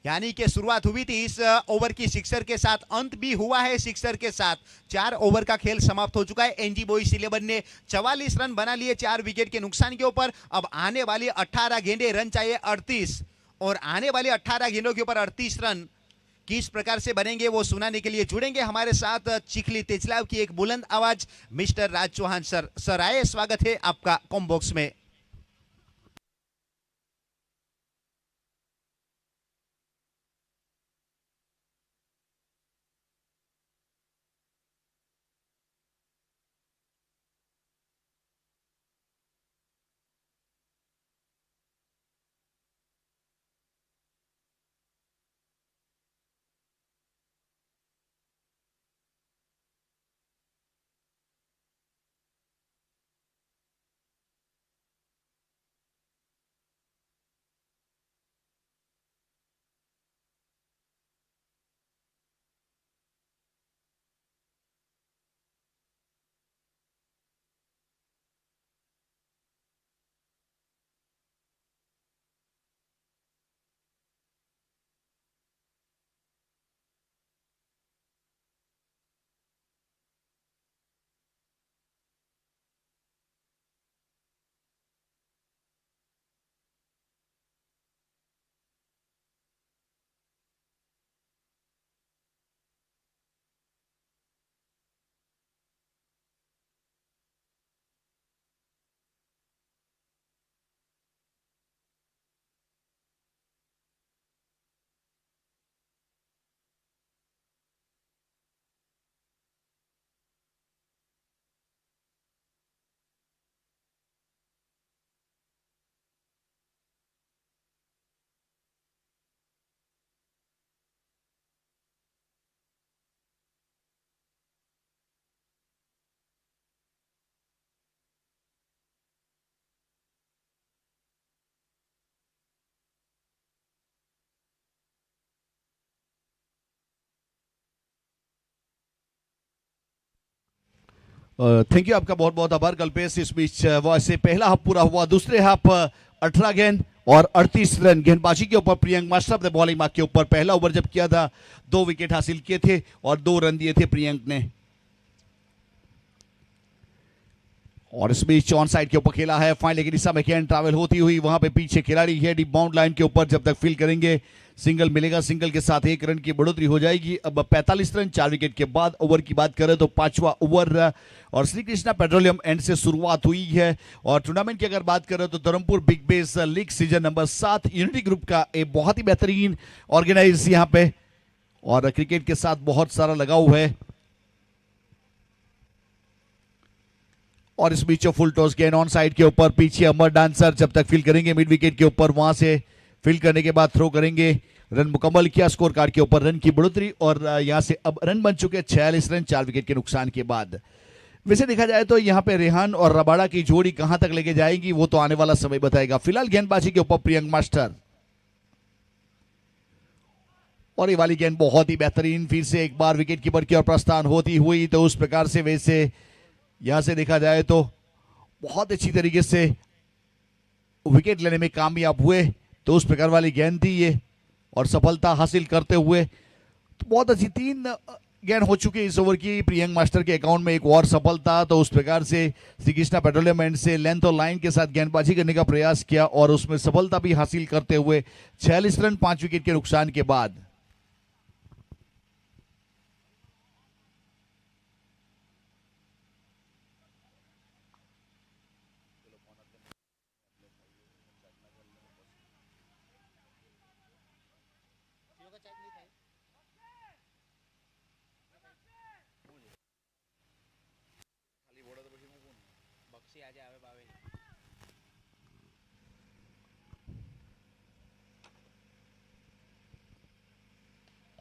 यानी कि शुरुआत हुई थी इस ओवर की सिक्सर के साथ, अंत भी हुआ है सिक्सर के साथ। 4 ओवर का खेल समाप्त हो चुका है। एनजी बॉयज 11 ने 44 रन बना लिए 4 विकेट के नुकसान के ऊपर। अब आने वाली 18 गेंदें रन चाहिए 38 और आने वाली 18 गेंदों के ऊपर 38 रन किस प्रकार से बनेंगे वो सुनाने के लिए जुड़ेंगे हमारे साथ चिखली तेजलाव की एक बुलंद आवाज मिस्टर राज चौहान सर। सर आए, स्वागत है आपका कॉम बॉक्स में। थैंक यू, आपका बहुत बहुत आभार कल्पेश। इस बीच वैसे पहला हाफ पूरा हुआ, दूसरे हाफ 18 गेंद और 38 रन गेंदबाजी के ऊपर प्रियंक मास्टर ने बॉलिंग मार्क के ऊपर पहला ओवर जब किया था 2 विकेट हासिल किए थे और 2 रन दिए थे प्रियंक ने। और इस बीच ऑन साइड के ऊपर खेला है फाइन लेग की दिशा में कैन ट्रैवल होती हुई, वहां पे पीछे खिलाड़ी है डीप बाउंड लाइन के ऊपर, जब तक फील्ड करेंगे सिंगल मिलेगा, सिंगल के साथ 1 रन की बढ़ोतरी हो जाएगी। अब 45 रन 4 विकेट के बाद ओवर की बात करें तो 5वां ओवर और श्री कृष्णा पेट्रोलियम एंड से शुरुआत हुई है। और टूर्नामेंट की अगर बात करें तो Dharampur big base league season number 7 unity group का एक बहुत ही बेहतरीन ऑर्गेनाइज यहाँ पे और क्रिकेट के साथ बहुत सारा लगाव है। और इस बीच फुल टॉस गेंद ऑन साइड के ऊपर, पीछे अमर डांसर जब तक फील्ड करेंगे मिड विकेट के ऊपर, वहां से फील्ड करने के बाद थ्रो करेंगे। रन मुकम्मल किया, स्कोर कार्ड के ऊपर रन की बढ़ोतरी और यहां से अब रन बन चुके 46 रन 4 विकेट के नुकसान के बाद। वैसे देखा जाए तो यहां पे रेहान और रबाड़ा की जोड़ी कहां तक लेके जाएगी वो तो आने वाला समय बताएगा। फिलहाल गेंदबाजी के ऊपर प्रियंक मास्टर और ये वाली गेंद बहुत ही बेहतरीन, फिर से एक बार विकेट कीपर की ओर प्रस्थान होती हुई, तो उस प्रकार से वैसे यहां से देखा जाए तो बहुत अच्छी तरीके से विकेट लेने में कामयाब हुए। तो उस प्रकार वाली गेंद थी ये और सफलता हासिल करते हुए तो बहुत अच्छी 3 गेंद हो चुकी है इस ओवर की प्रियंक मास्टर के अकाउंट में। एक और सफलता। तो उस प्रकार से श्री कृष्णा पेट्रोलियम एंड से लेंथ और लाइन के साथ गेंदबाजी करने का प्रयास किया और उसमें सफलता भी हासिल करते हुए 46 रन 5 विकेट के नुकसान के बाद।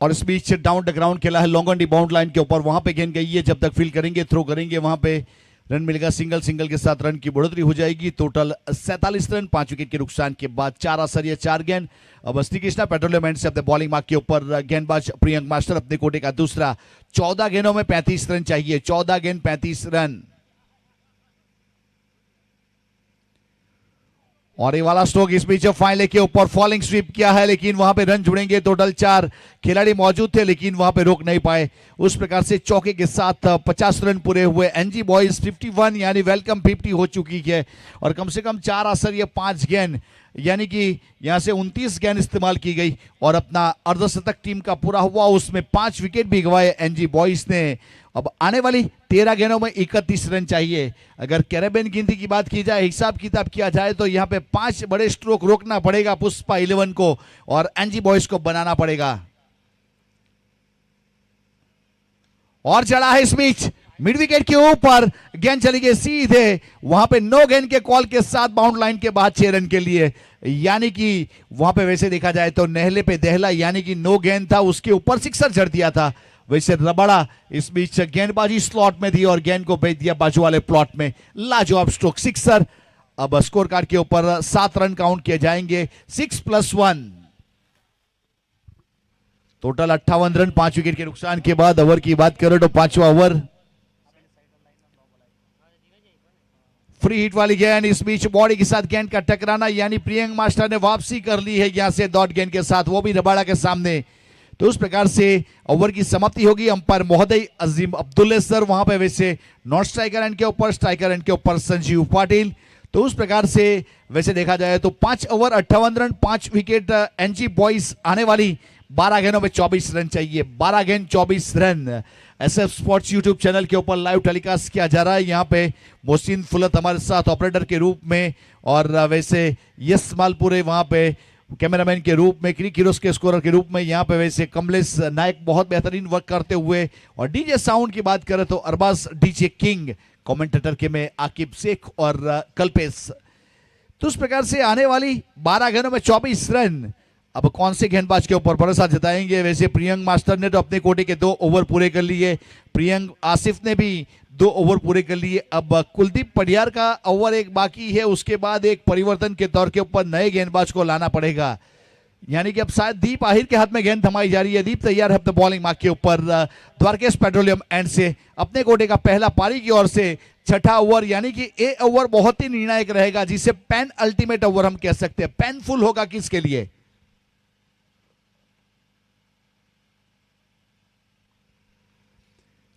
और इस बीच डाउन द ग्राउंड खेला है long on the bound line के ऊपर, वहां पे गेंद गई है। जब तक फील्ड करेंगे थ्रो करेंगे वहां पे रन मिलेगा। सिंगल सिंगल के साथ रन की बढ़ोतरी हो जाएगी। टोटल 47 रन 5 विकेट के नुकसान के बाद 4 आसरिया 4 गेंद। अब श्री कृष्णा पेट्रोलियम एंड से अपने बॉलिंग मार्क के ऊपर गेंदबाज प्रियंक मास्टर अपने कोटे का दूसरा। 14 गेंदों में 35 रन चाहिए। 14 गेंद 35 रन। और ये वाला स्ट्रोक इस बीच फाइनल के ऊपर फॉलिंग स्वीप किया है लेकिन वहां पे रन जुड़ेंगे। टोटल 4 खिलाड़ी मौजूद थे लेकिन वहां पे रोक नहीं पाए। उस प्रकार से चौके के साथ 50 रन पूरे हुए। एनजी बॉयज 51 यानी वेलकम 50 हो चुकी है और कम से कम 4 आसरिया 5 गेंद यानी कि यहां से 29 गेंद इस्तेमाल की गई और अपना अर्धशतक टीम का पूरा हुआ। उसमें 5 विकेट भी गंवाए एनजी बॉयज ने। अब आने वाली 13 गेंदों में 31 रन चाहिए। अगर कैरेबियन गिनती की बात की जाए, हिसाब किताब किया जाए तो यहां पे 5 बड़े स्ट्रोक रोकना पड़ेगा पुष्पा 11 को और एनजी बॉयज को बनाना पड़ेगा। और चढ़ा है इस बीच मिड विकेट के ऊपर गेंद चली गई सीधे वहां पे नो गेंद के कॉल के साथ बाउंड लाइन के बाद 6 रन के लिए। यानी कि वहां पे वैसे देखा जाए तो नहले पे दहला यानी कि नो गेंद था, उसके ऊपर सिक्सर जड़ दिया था। वैसे रबड़ा इस बीच गेंदबाजी स्लॉट में थी और गेंद को भेज दिया बाजू वाले प्लॉट में। लाजवाब स्ट्रोक सिक्सर। अब स्कोर कार्ड के ऊपर 7 रन काउंट किए जाएंगे। 6+1 टोटल 58 रन 5 विकेट के नुकसान के बाद। ओवर की बात करें तो 5वां ओवर फ्री हिट वाली गेंद। इस बीच बॉडी के साथ गेंद का टकराना यानी प्रियंक मास्टर ने वापसी कर ली है यहां से डॉट गेंद के साथ, वो भी रबाड़ा के सामने। तो उस प्रकार से ओवर की समाप्ति होगी। अंपायर महोदय अजीम अब्दुल्ले सर वहां पे वैसे नॉन स्ट्राइकर एंड के ऊपर, स्ट्राइकर एंड के ऊपर संजीव पाटिल। तो उस प्रकार से वैसे देखा जाए तो 5 over 58 run 5 wicket NG boys. आने वाली 12 गेंदों में 24 रन चाहिए। 12 गेंद 24 run. SF sports YouTube channel के ऊपर लाइव टेलीकास्ट किया जा रहा है। यहाँ पे मोहसिन फुलत हमारे साथ ऑपरेटर के रूप में और वैसे यस मालपुरे वहां पे कैमरामैन के रूप में, क्रिक हीरोज के स्कोरर के रूप में। यहाँ पे वैसे कमलेश नायक बहुत बेहतरीन वर्क करते हुए। और डीजे साउंड की बात करें तो अरबाज डीजे किंग, कमेंटेटर के में आकिब शेख और कल्पेश। तो उस प्रकार से आने वाली 12 गेंदों में 24 रन। अब कौन से गेंदबाज के ऊपर भरोसा जताएंगे? वैसे प्रियंक मास्टर ने तो अपने कोटे के 2 ओवर पूरे कर लिए। प्रियंक आसिफ ने भी 2 ओवर पूरे कर लिए। अब कुलदीप पटियार का ओवर एक बाकी है, उसके बाद एक परिवर्तन के तौर के ऊपर नए गेंदबाज को लाना पड़ेगा। यानी कि अब शायद दीप आहिर के हाथ में गेंद थमाई जा रही है। दीप तैयार है अपने बॉलिंग मार्क के ऊपर। द्वारकेश पेट्रोलियम एंड से अपने कोटे का पहला पारी की ओर से 6ठा ओवर यानी कि ए ओवर बहुत ही निर्णायक रहेगा, जिसे पेन अल्टीमेट ओवर हम कह सकते हैं। पेनफुल होगा किसके लिए?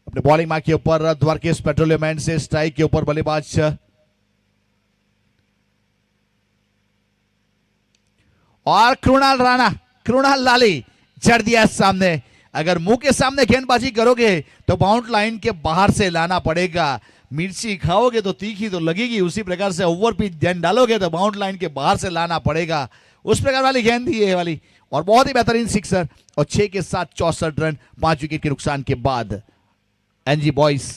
अपने बॉलिंग मार्क के ऊपर द्वारकेश पेट्रोलियम एंड से स्ट्राइक के ऊपर बल्लेबाज और कृणाल राणा, कृणाल लाली जड़ दिया सामने। अगर मुंह के सामने गेंदबाजी करोगे तो बाउंड लाइन के बाहर से लाना पड़ेगा। मिर्ची खाओगे तो तीखी तो लगेगी, उसी प्रकार से ओवर पिच गेंद डालोगे तो बाउंड लाइन के बाहर से लाना पड़ेगा। उस प्रकार वाली गेंद थी ये वाली और बहुत ही बेहतरीन सिक्सर। और 6 के साथ 64 रन 5 विकेट के नुकसान के बाद एनजी बॉयज।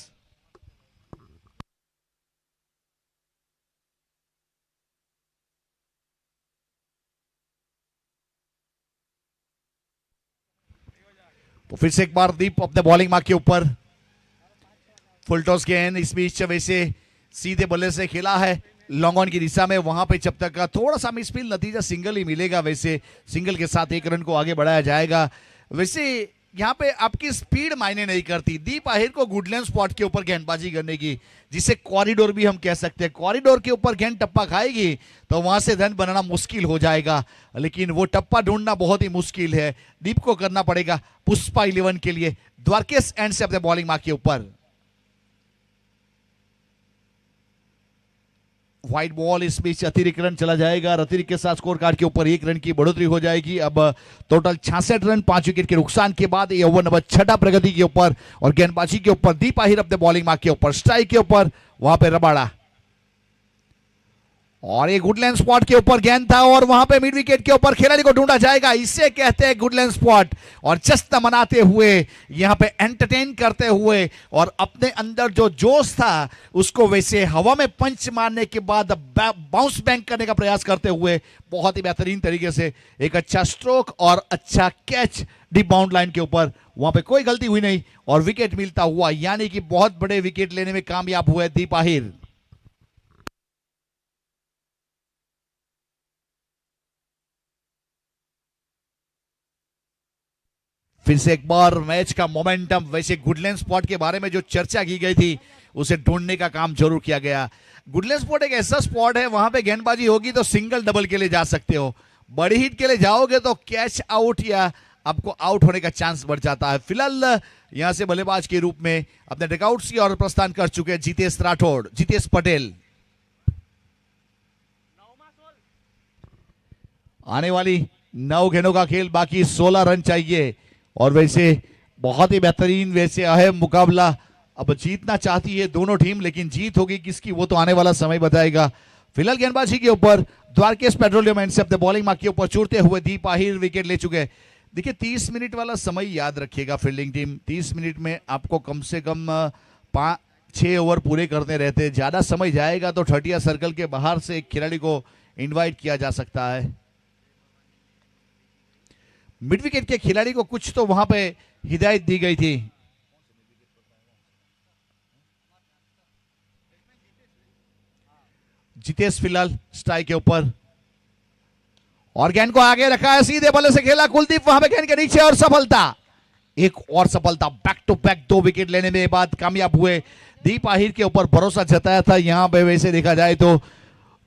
तो फिर से एक बार दीप अपने बॉलिंग मार्क के ऊपर। फुल टॉस गेंद इस बीच वैसे सीधे बल्ले से खेला है लॉन्ग ऑन की दिशा में। वहां पे जब तक थोड़ा सा मिसफील्ड, नतीजा सिंगल ही मिलेगा। वैसे सिंगल के साथ 1 रन को आगे बढ़ाया जाएगा। वैसे यहाँ पे आपकी स्पीड मायने नहीं करती। दीप आहिर को गुडलैंड स्पॉट के ऊपर गेंदबाजी करने की, जिसे कॉरिडोर भी हम कह सकते हैं, कॉरिडोर के ऊपर गेंद टप्पा खाएगी तो वहां से रन बनाना मुश्किल हो जाएगा, लेकिन वो टप्पा ढूंढना बहुत ही मुश्किल है। दीप को करना पड़ेगा पुष्पा 11 के लिए। द्वारकेश एंड से अपने बॉलिंग मार्क के ऊपर व्हाइट बॉल, इस बीच अतिरिक्त रन चला जाएगा। अतिरिक्त के साथ स्कोर कार्ड के ऊपर 1 रन की बढ़ोतरी हो जाएगी। अब टोटल 66 रन 5 विकेट के नुकसान के बाद ये ओवर नंबर 6 प्रगति के ऊपर और गेंदबाजी के ऊपर दीप आहिर अपने बॉलिंग मार्क के ऊपर, स्ट्राइक के ऊपर वहां पे रबाड़ा और एक गुडलैंड स्पॉट के ऊपर गेंद था और वहां पे मिड विकेट के ऊपर खिलाड़ी को ढूंढा जाएगा। इसे कहते हैं गुडलैंड स्पॉट। और जश्न मनाते हुए यहां पे एंटरटेन करते हुए और अपने अंदर जो जोश था उसको वैसे हवा में पंच मारने के बाद बाउंस बैक करने का प्रयास करते हुए बहुत ही बेहतरीन तरीके से एक अच्छा स्ट्रोक और अच्छा कैच डीप बाउंड लाइन के ऊपर, वहां पे कोई गलती हुई नहीं और विकेट मिलता हुआ, यानी कि बहुत बड़े विकेट लेने में कामयाब हुए दीप आहिर। फिर से एक बार मैच का मोमेंटम, वैसे गुडलैंड स्पॉट के बारे में जो चर्चा की गई थी उसे ढूंढने का काम जरूर किया गया। गुडलैंड स्पॉट एक ऐसा स्पॉट है, वहां पे गेंदबाजी होगी तो सिंगल डबल के लिए जा सकते हो, बड़ी हिट के लिए जाओगे तो कैच आउट या आपको आउट होने का चांस बढ़ जाता है। फिलहाल यहां से बल्लेबाज के रूप में अपने डकआउट्स की ओर प्रस्थान कर चुके जितेश राठौड़, जितेश पटेल। आने वाली 9 गेंदों का खेल, बाकी 16 रन चाहिए और वैसे बहुत ही बेहतरीन वैसे अहम मुकाबला। अब जीतना चाहती है दोनों टीम, लेकिन जीत होगी किसकी वो तो आने वाला समय बताएगा। फिलहाल गेंदबाजी के ऊपर द्वारकेश पेट्रोलियम एंड से अपने बॉलिंग मार्क के ऊपर चूरते हुए दीप आहिर विकेट ले चुके। देखिए 30 मिनट वाला समय याद रखिएगा फील्डिंग टीम, 30 मिनट में आपको कम से कम 5-6 ओवर पूरे करने रहते हैं। ज्यादा समय जाएगा तो 30 सर्कल के बाहर से एक खिलाड़ी को इन्वाइट किया जा सकता है। मिड विकेट के खिलाड़ी को कुछ तो वहां पे हिदायत दी गई थी। जितेश फिलहाल स्ट्राइक के ऊपर और गेंद को आगे रखा है, सीधे बल्ले से खेला कुलदीप वहां पे गेंद के नीचे और सफलता, एक और सफलता, बैक टू बैक 2 विकेट लेने में बाद कामयाब हुए। दीप आहिर के ऊपर भरोसा जताया था यहां पे, वैसे देखा जाए तो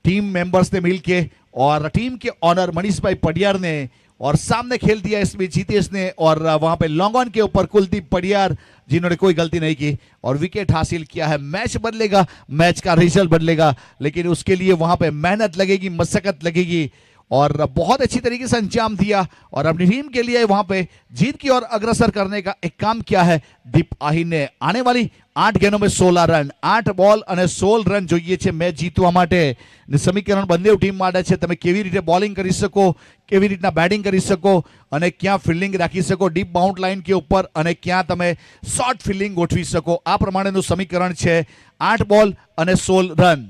टीम मेंबर्स ने मिलके और टीम के ऑनर मनीष भाई पडियार ने और सामने खेल दिया इसमें जितेश ने और वहां पे लॉन्ग ऑन के ऊपर कुलदीप पडियार जिन्होंने कोई गलती नहीं की और विकेट हासिल किया है। मैच बदलेगा, मैच का रिजल्ट बदलेगा, लेकिन उसके लिए वहां पे मेहनत लगेगी, मशक्कत लगेगी और बहुत अच्छी तरीके से अंजाम दिया और अपनी टीम के लिए वहां पे जीत की ओर अग्रसर करने का एक काम किया है दीप आहिर ने। आने वाली 8 गेंदों में 16 रन, 8 બોલ અને 16 રન જોઈએ છે મેચ જીતવા માટે। સમીકરણ બંને ટીમ માટે છે, તમે કેવી રીતે બોલિંગ કરી શકો, કેવી રીતના બેટિંગ કરી શકો અને ક્યાં ફિલ્ડિંગ રાખી શકો ડીપ બાઉન્ડ લાઇન કે ઉપર અને ક્યાં તમે શોર્ટ ફિલ્ડિંગ ગોઠવી શકો, આ પ્રમાણેનું સમીકરણ છે। 8 બોલ અને 16 રન।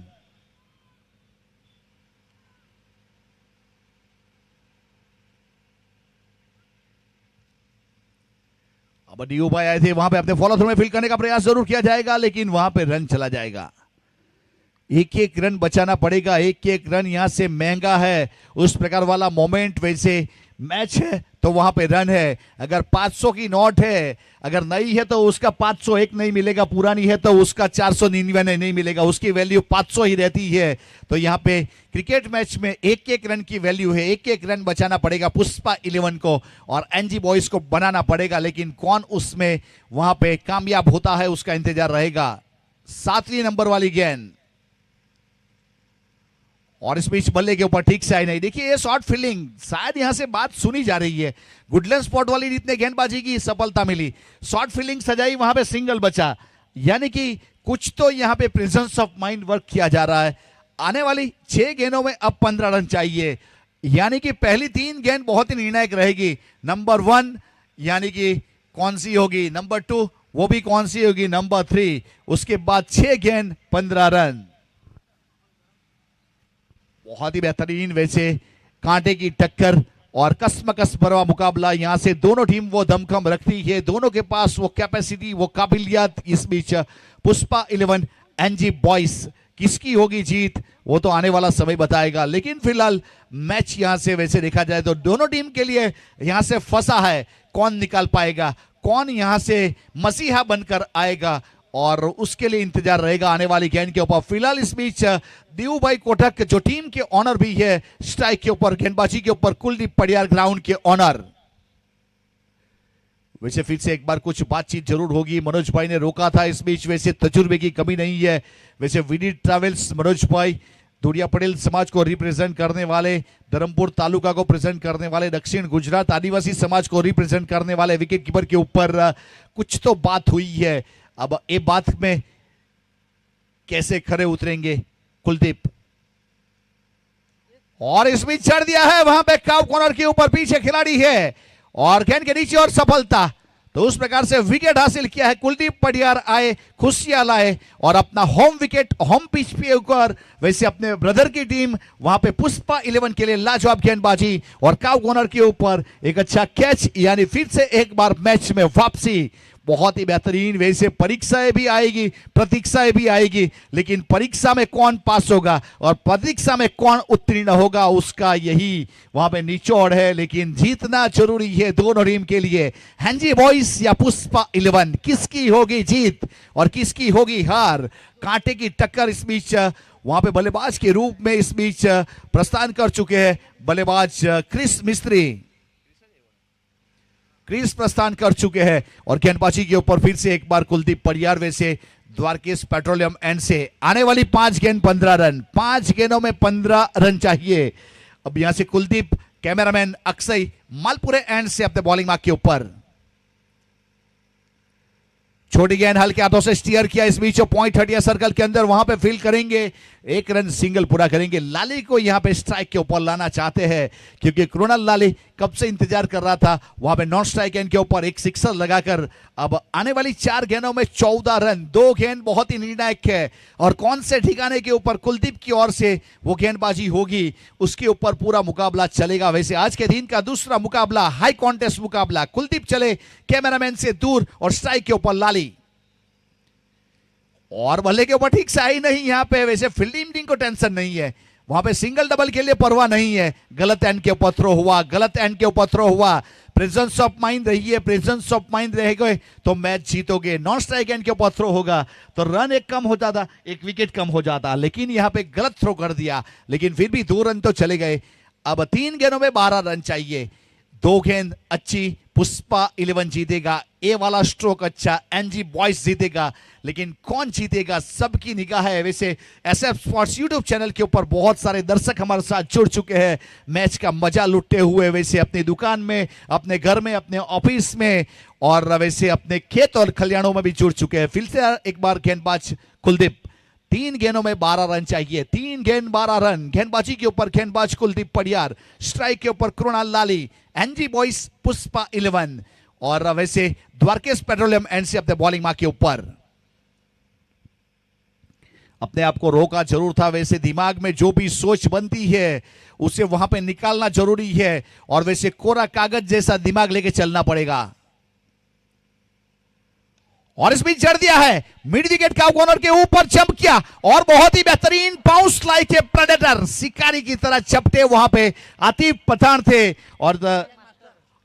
अब डीओ भाई आए थे, वहां पे अपने फॉलो थ्रू में फील्ड करने का प्रयास जरूर किया जाएगा, लेकिन वहां पे रन चला जाएगा। एक एक रन बचाना पड़ेगा, एक एक रन यहां से महंगा है। उस प्रकार वाला मोमेंट, वैसे मैच है तो वहां पे रन है। अगर 500 की नोट है, अगर नई है तो उसका 501 नहीं मिलेगा, पुरानी है तो उसका 499 नहीं मिलेगा, उसकी वैल्यू 500 ही रहती है। तो यहाँ पे क्रिकेट मैच में एक एक रन की वैल्यू है, एक एक रन बचाना पड़ेगा पुष्पा 11 को और एनजी बॉयज को बनाना पड़ेगा, लेकिन कौन उसमें वहां पे कामयाब होता है उसका इंतजार रहेगा। 7वीं नंबर वाली गेंद और इस बीच बल्ले के ऊपर ठीक से आई नहीं। देखिए ये शॉर्ट फील्डिंग, शायद यहां से बात सुनी जा रही है। गुडलैंड स्पॉट वाली रीत ने गेंदबाजी की, सफलता मिली, शॉर्ट फील्डिंग सजाई, वहां पे सिंगल बचा, यानी कि कुछ तो यहां पे प्रेजेंस ऑफ माइंड वर्क किया जा रहा है। आने वाली 6 गेंदों में अब 15 रन चाहिए, यानी कि पहली 3 गेंद बहुत ही निर्णायक रहेगी। नंबर 1 यानी कि कौन सी होगी, नंबर 2 वो भी कौन सी होगी, नंबर 3, उसके बाद 6 गेंद 15 रन। बहुत ही बेहतरीन वैसे कांटे की टक्कर और कसमकस भरा मुकाबला। यहां से दोनों टीम वो दमखम रखती है, दोनों के पास वो कैपेसिटी, वो काबिलियत। इस बीच पुष्पा 11 एनजी बॉयज, किसकी होगी जीत वो तो आने वाला समय बताएगा, लेकिन फिलहाल मैच यहां से वैसे देखा जाए तो दोनों टीम के लिए यहां से फंसा है। कौन निकाल पाएगा, कौन यहां से मसीहा बनकर आएगा, और उसके लिए इंतजार रहेगा आने वाली गेंद के ऊपर। फिलहाल इस बीच दीव भाई कोटक जो टीम के ऑनर भी है, स्ट्राइक के ऊपर, गेंदबाजी के ऊपर कुलदीप पडियार ग्राउंड के ऑनर। वैसे फिर से एक बार कुछ बातचीत जरूर होगी, मनोज भाई ने रोका था इस बीच, वैसे तजुर्बे की कमी नहीं है। वैसे वीडी ट्रैवल्स मनोज भाई दुड़िया पटेल समाज को रिप्रेजेंट करने वाले, धर्मपुर तालुका को प्रेजेंट करने वाले, दक्षिण गुजरात आदिवासी समाज को रिप्रेजेंट करने वाले विकेट कीपर के ऊपर कुछ तो बात हुई है। अब ये बात में कैसे खरे उतरेंगे कुलदीप, और इस बीच चढ़ दिया है वहां पे काव कॉर्नर के ऊपर, पीछे खिलाड़ी है और गेंद के नीचे और सफलता। तो उस प्रकार से विकेट हासिल किया है कुलदीप पडियार, आए खुशियां लाए और अपना होम विकेट होम पिच पे ऊपर। वैसे अपने ब्रदर की टीम वहां पे पुष्पा 11 के लिए लाजवाब गेंदबाजी और काव कॉर्नर के ऊपर एक अच्छा कैच, यानी फिर से एक बार मैच में वापसी, बहुत ही बेहतरीन। वैसे परीक्षाएं भी आएगी, प्रतीक्षाएं भी आएगी, लेकिन परीक्षा में कौन पास होगा और परीक्षा में कौन उत्तीर्ण होगा, उसका यही वहां पे निचोड़ है। लेकिन जीतना जरूरी है दोनों टीम के लिए। हैंजी बॉयज या पुष्पा 11, किसकी होगी जीत और किसकी होगी हार? कांटे की टक्कर इस बीच वहां पे बल्लेबाज के रूप में इस बीच प्रस्थान कर चुके हैं बल्लेबाज क्रिस मिस्त्री, क्रीज प्रस्थान कर चुके हैं। और गेंदबाजी के ऊपर फिर से एक बार कुलदीप पडियार, वैसे द्वारकेश पेट्रोलियम एंड से आने वाली 5 गेंद 15 रन, 5 गेंदों में 15 रन चाहिए। अब यहां से कुलदीप, कैमरामैन अक्षय मालपुरे एंड से अपने बॉलिंग मार्क के ऊपर, छोटी गेंद हल्के हाथों से स्टीयर किया, इस बीच पॉइंट हटिया सर्कल के अंदर, वहां पे फील्ड करेंगे, 1 रन सिंगल पूरा करेंगे। लाली को यहां पे स्ट्राइक के ऊपर लाना चाहते हैं, क्योंकि कृणाल लाली कब से इंतजार कर रहा था वहां पे नॉन स्ट्राइक गेंद के ऊपर एक सिक्सर लगाकर। अब आने वाली 4 गेंदों में 14 रन, 2 गेंद बहुत ही निर्णायक है, और कौन से ठिकाने के ऊपर कुलदीप की ओर से वो गेंदबाजी होगी, उसके ऊपर पूरा मुकाबला चलेगा। वैसे आज के दिन का दूसरा मुकाबला, हाई कॉन्टेस्ट मुकाबला, कुलदीप चले कैमरामैन से दूर और स्ट्राइक के ऊपर लाली, और बल्ले के ऊपर ठीक से आई नहीं यहां पे। वैसे फील्डिंग को टेंशन नहीं है, वहां पे सिंगल डबल के लिए परवाह नहीं है। गलत एंड के ऊपर थ्रो हुआ, गलत एंड के ऊपर थ्रो हुआ, प्रेजेंस ऑफ माइंड रहिए, प्रेजेंस ऑफ माइंड रहेगा तो मैच जीतोगे। नॉन स्ट्राइक एंड के ऊपर थ्रो होगा तो रन एक कम हो जाता, एक विकेट कम हो जाता, लेकिन यहां पे गलत थ्रो कर दिया, लेकिन फिर भी 2 रन तो चले गए। अब 3 गेंदों में 12 रन चाहिए, 2 गेंद अच्छी, पुष्पा 11 जीतेगा, ए वाला स्ट्रोक अच्छा, एनजी बॉयज जीतेगा, लेकिन कौन जीतेगा सबकी निगाह है। वैसे एसएफ स्पोर्ट्स यूट्यूब चैनल के ऊपर बहुत सारे दर्शक हमारे साथ जुड़ चुके हैं, मैच का मजा लुटते हुए, वैसे अपनी दुकान में, अपने घर में, अपने ऑफिस में, और वैसे अपने खेत और खलियानों में भी जुड़ चुके हैं। फिर से एक बार गेंदबाज कुलदीप, 3 गेंदों में 12 रन चाहिए, 3 गेंद 12 रन। गेंदबाजी के ऊपर गेंदबाज कुलदीप पडियार, स्ट्राइक के ऊपर कृणाल लाली, एनजी बॉयज पुष्पा 11, और वैसे द्वारकेश पेट्रोलियम एंड से अपने बॉलिंग मार्क के ऊपर। अपने आप को रोका जरूर था, वैसे दिमाग में जो भी सोच बनती है उसे वहां पे निकालना जरूरी है, और वैसे कोरा कागज जैसा दिमाग लेके चलना पड़ेगा। और इस बीच जड़ दिया है मिड विकेट का कॉर्नर के ऊपर, जंप किया और बहुत ही बेहतरीन बाउंस लाइक ए प्रेडेटर, शिकारी की तरह चपटे वहां पे आतिफ पठान थे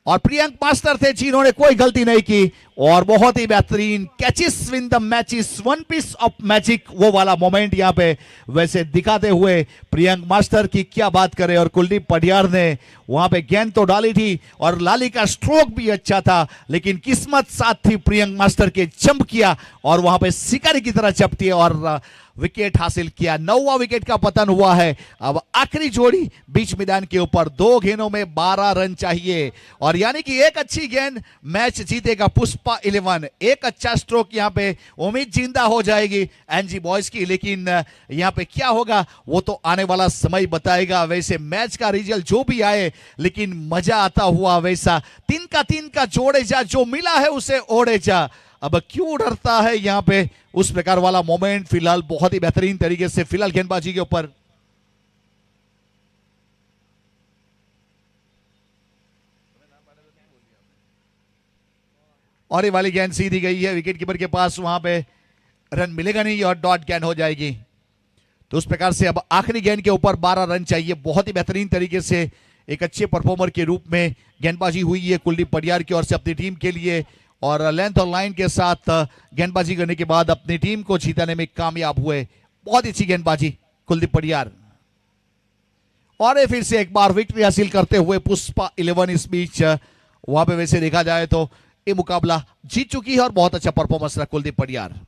और प्रियंक मास्टर थे, जिन्होंने कोई गलती नहीं की, और बहुत ही बेहतरीन catches win the matches, 1 piece of magic, वो वाला मोमेंट यहां पे वैसे दिखाते हुए प्रियंक मास्टर की क्या बात करें। और कुलदीप पडियार ने वहां पे गेंद तो डाली थी और लाली का स्ट्रोक भी अच्छा था, लेकिन किस्मत साथ थी प्रियंक मास्टर के, जंप किया और वहां पे शिकारी की तरह चपटी और विकेट हासिल किया। 9वां विकेट का पतन हुआ है। अब आखिरी जोड़ी बीच मैदान के ऊपर, 2 गेंदों में 12 रन चाहिए, और यानी कि एक अच्छी गेंद मैच जीतेगा पुष्पा 11, एक अच्छा स्ट्रोक यहां पे उम्मीद जिंदा हो जाएगी एनजी बॉयज की, लेकिन यहां पे क्या होगा वो तो आने वाला समय बताएगा। वैसे मैच का रिजल्ट जो भी आए, लेकिन मजा आता हुआ वैसा 3 का जोड़े जा, जो मिला है उसे ओढ़े जा। अब क्यों डरता है यहां पे, उस प्रकार वाला मोमेंट फिलहाल बहुत ही बेहतरीन तरीके से फिलहाल गेंदबाजी के ऊपर। और ये वाली गेंद सीधी गई है विकेट कीपर के पास, वहां पे रन मिलेगा नहीं और डॉट गेंद हो जाएगी। तो उस प्रकार से अब आखिरी गेंद के ऊपर 12 रन चाहिए, बहुत ही बेहतरीन तरीके से एक अच्छे परफॉर्मर के रूप में गेंदबाजी हुई है कुलदीप पटियार की ओर से अपनी टीम के लिए, और लेंथ और लाइन के साथ गेंदबाजी करने के बाद अपनी टीम को जीताने में कामयाब हुए। बहुत अच्छी गेंदबाजी कुलदीप पटियार, और फिर से एक बार विक्ट्री हासिल करते हुए पुष्पा 11 इस बीच वहां पे वैसे देखा जाए तो ये मुकाबला जीत चुकी है और बहुत अच्छा परफॉर्मेंस रहा कुलदीप पटियार।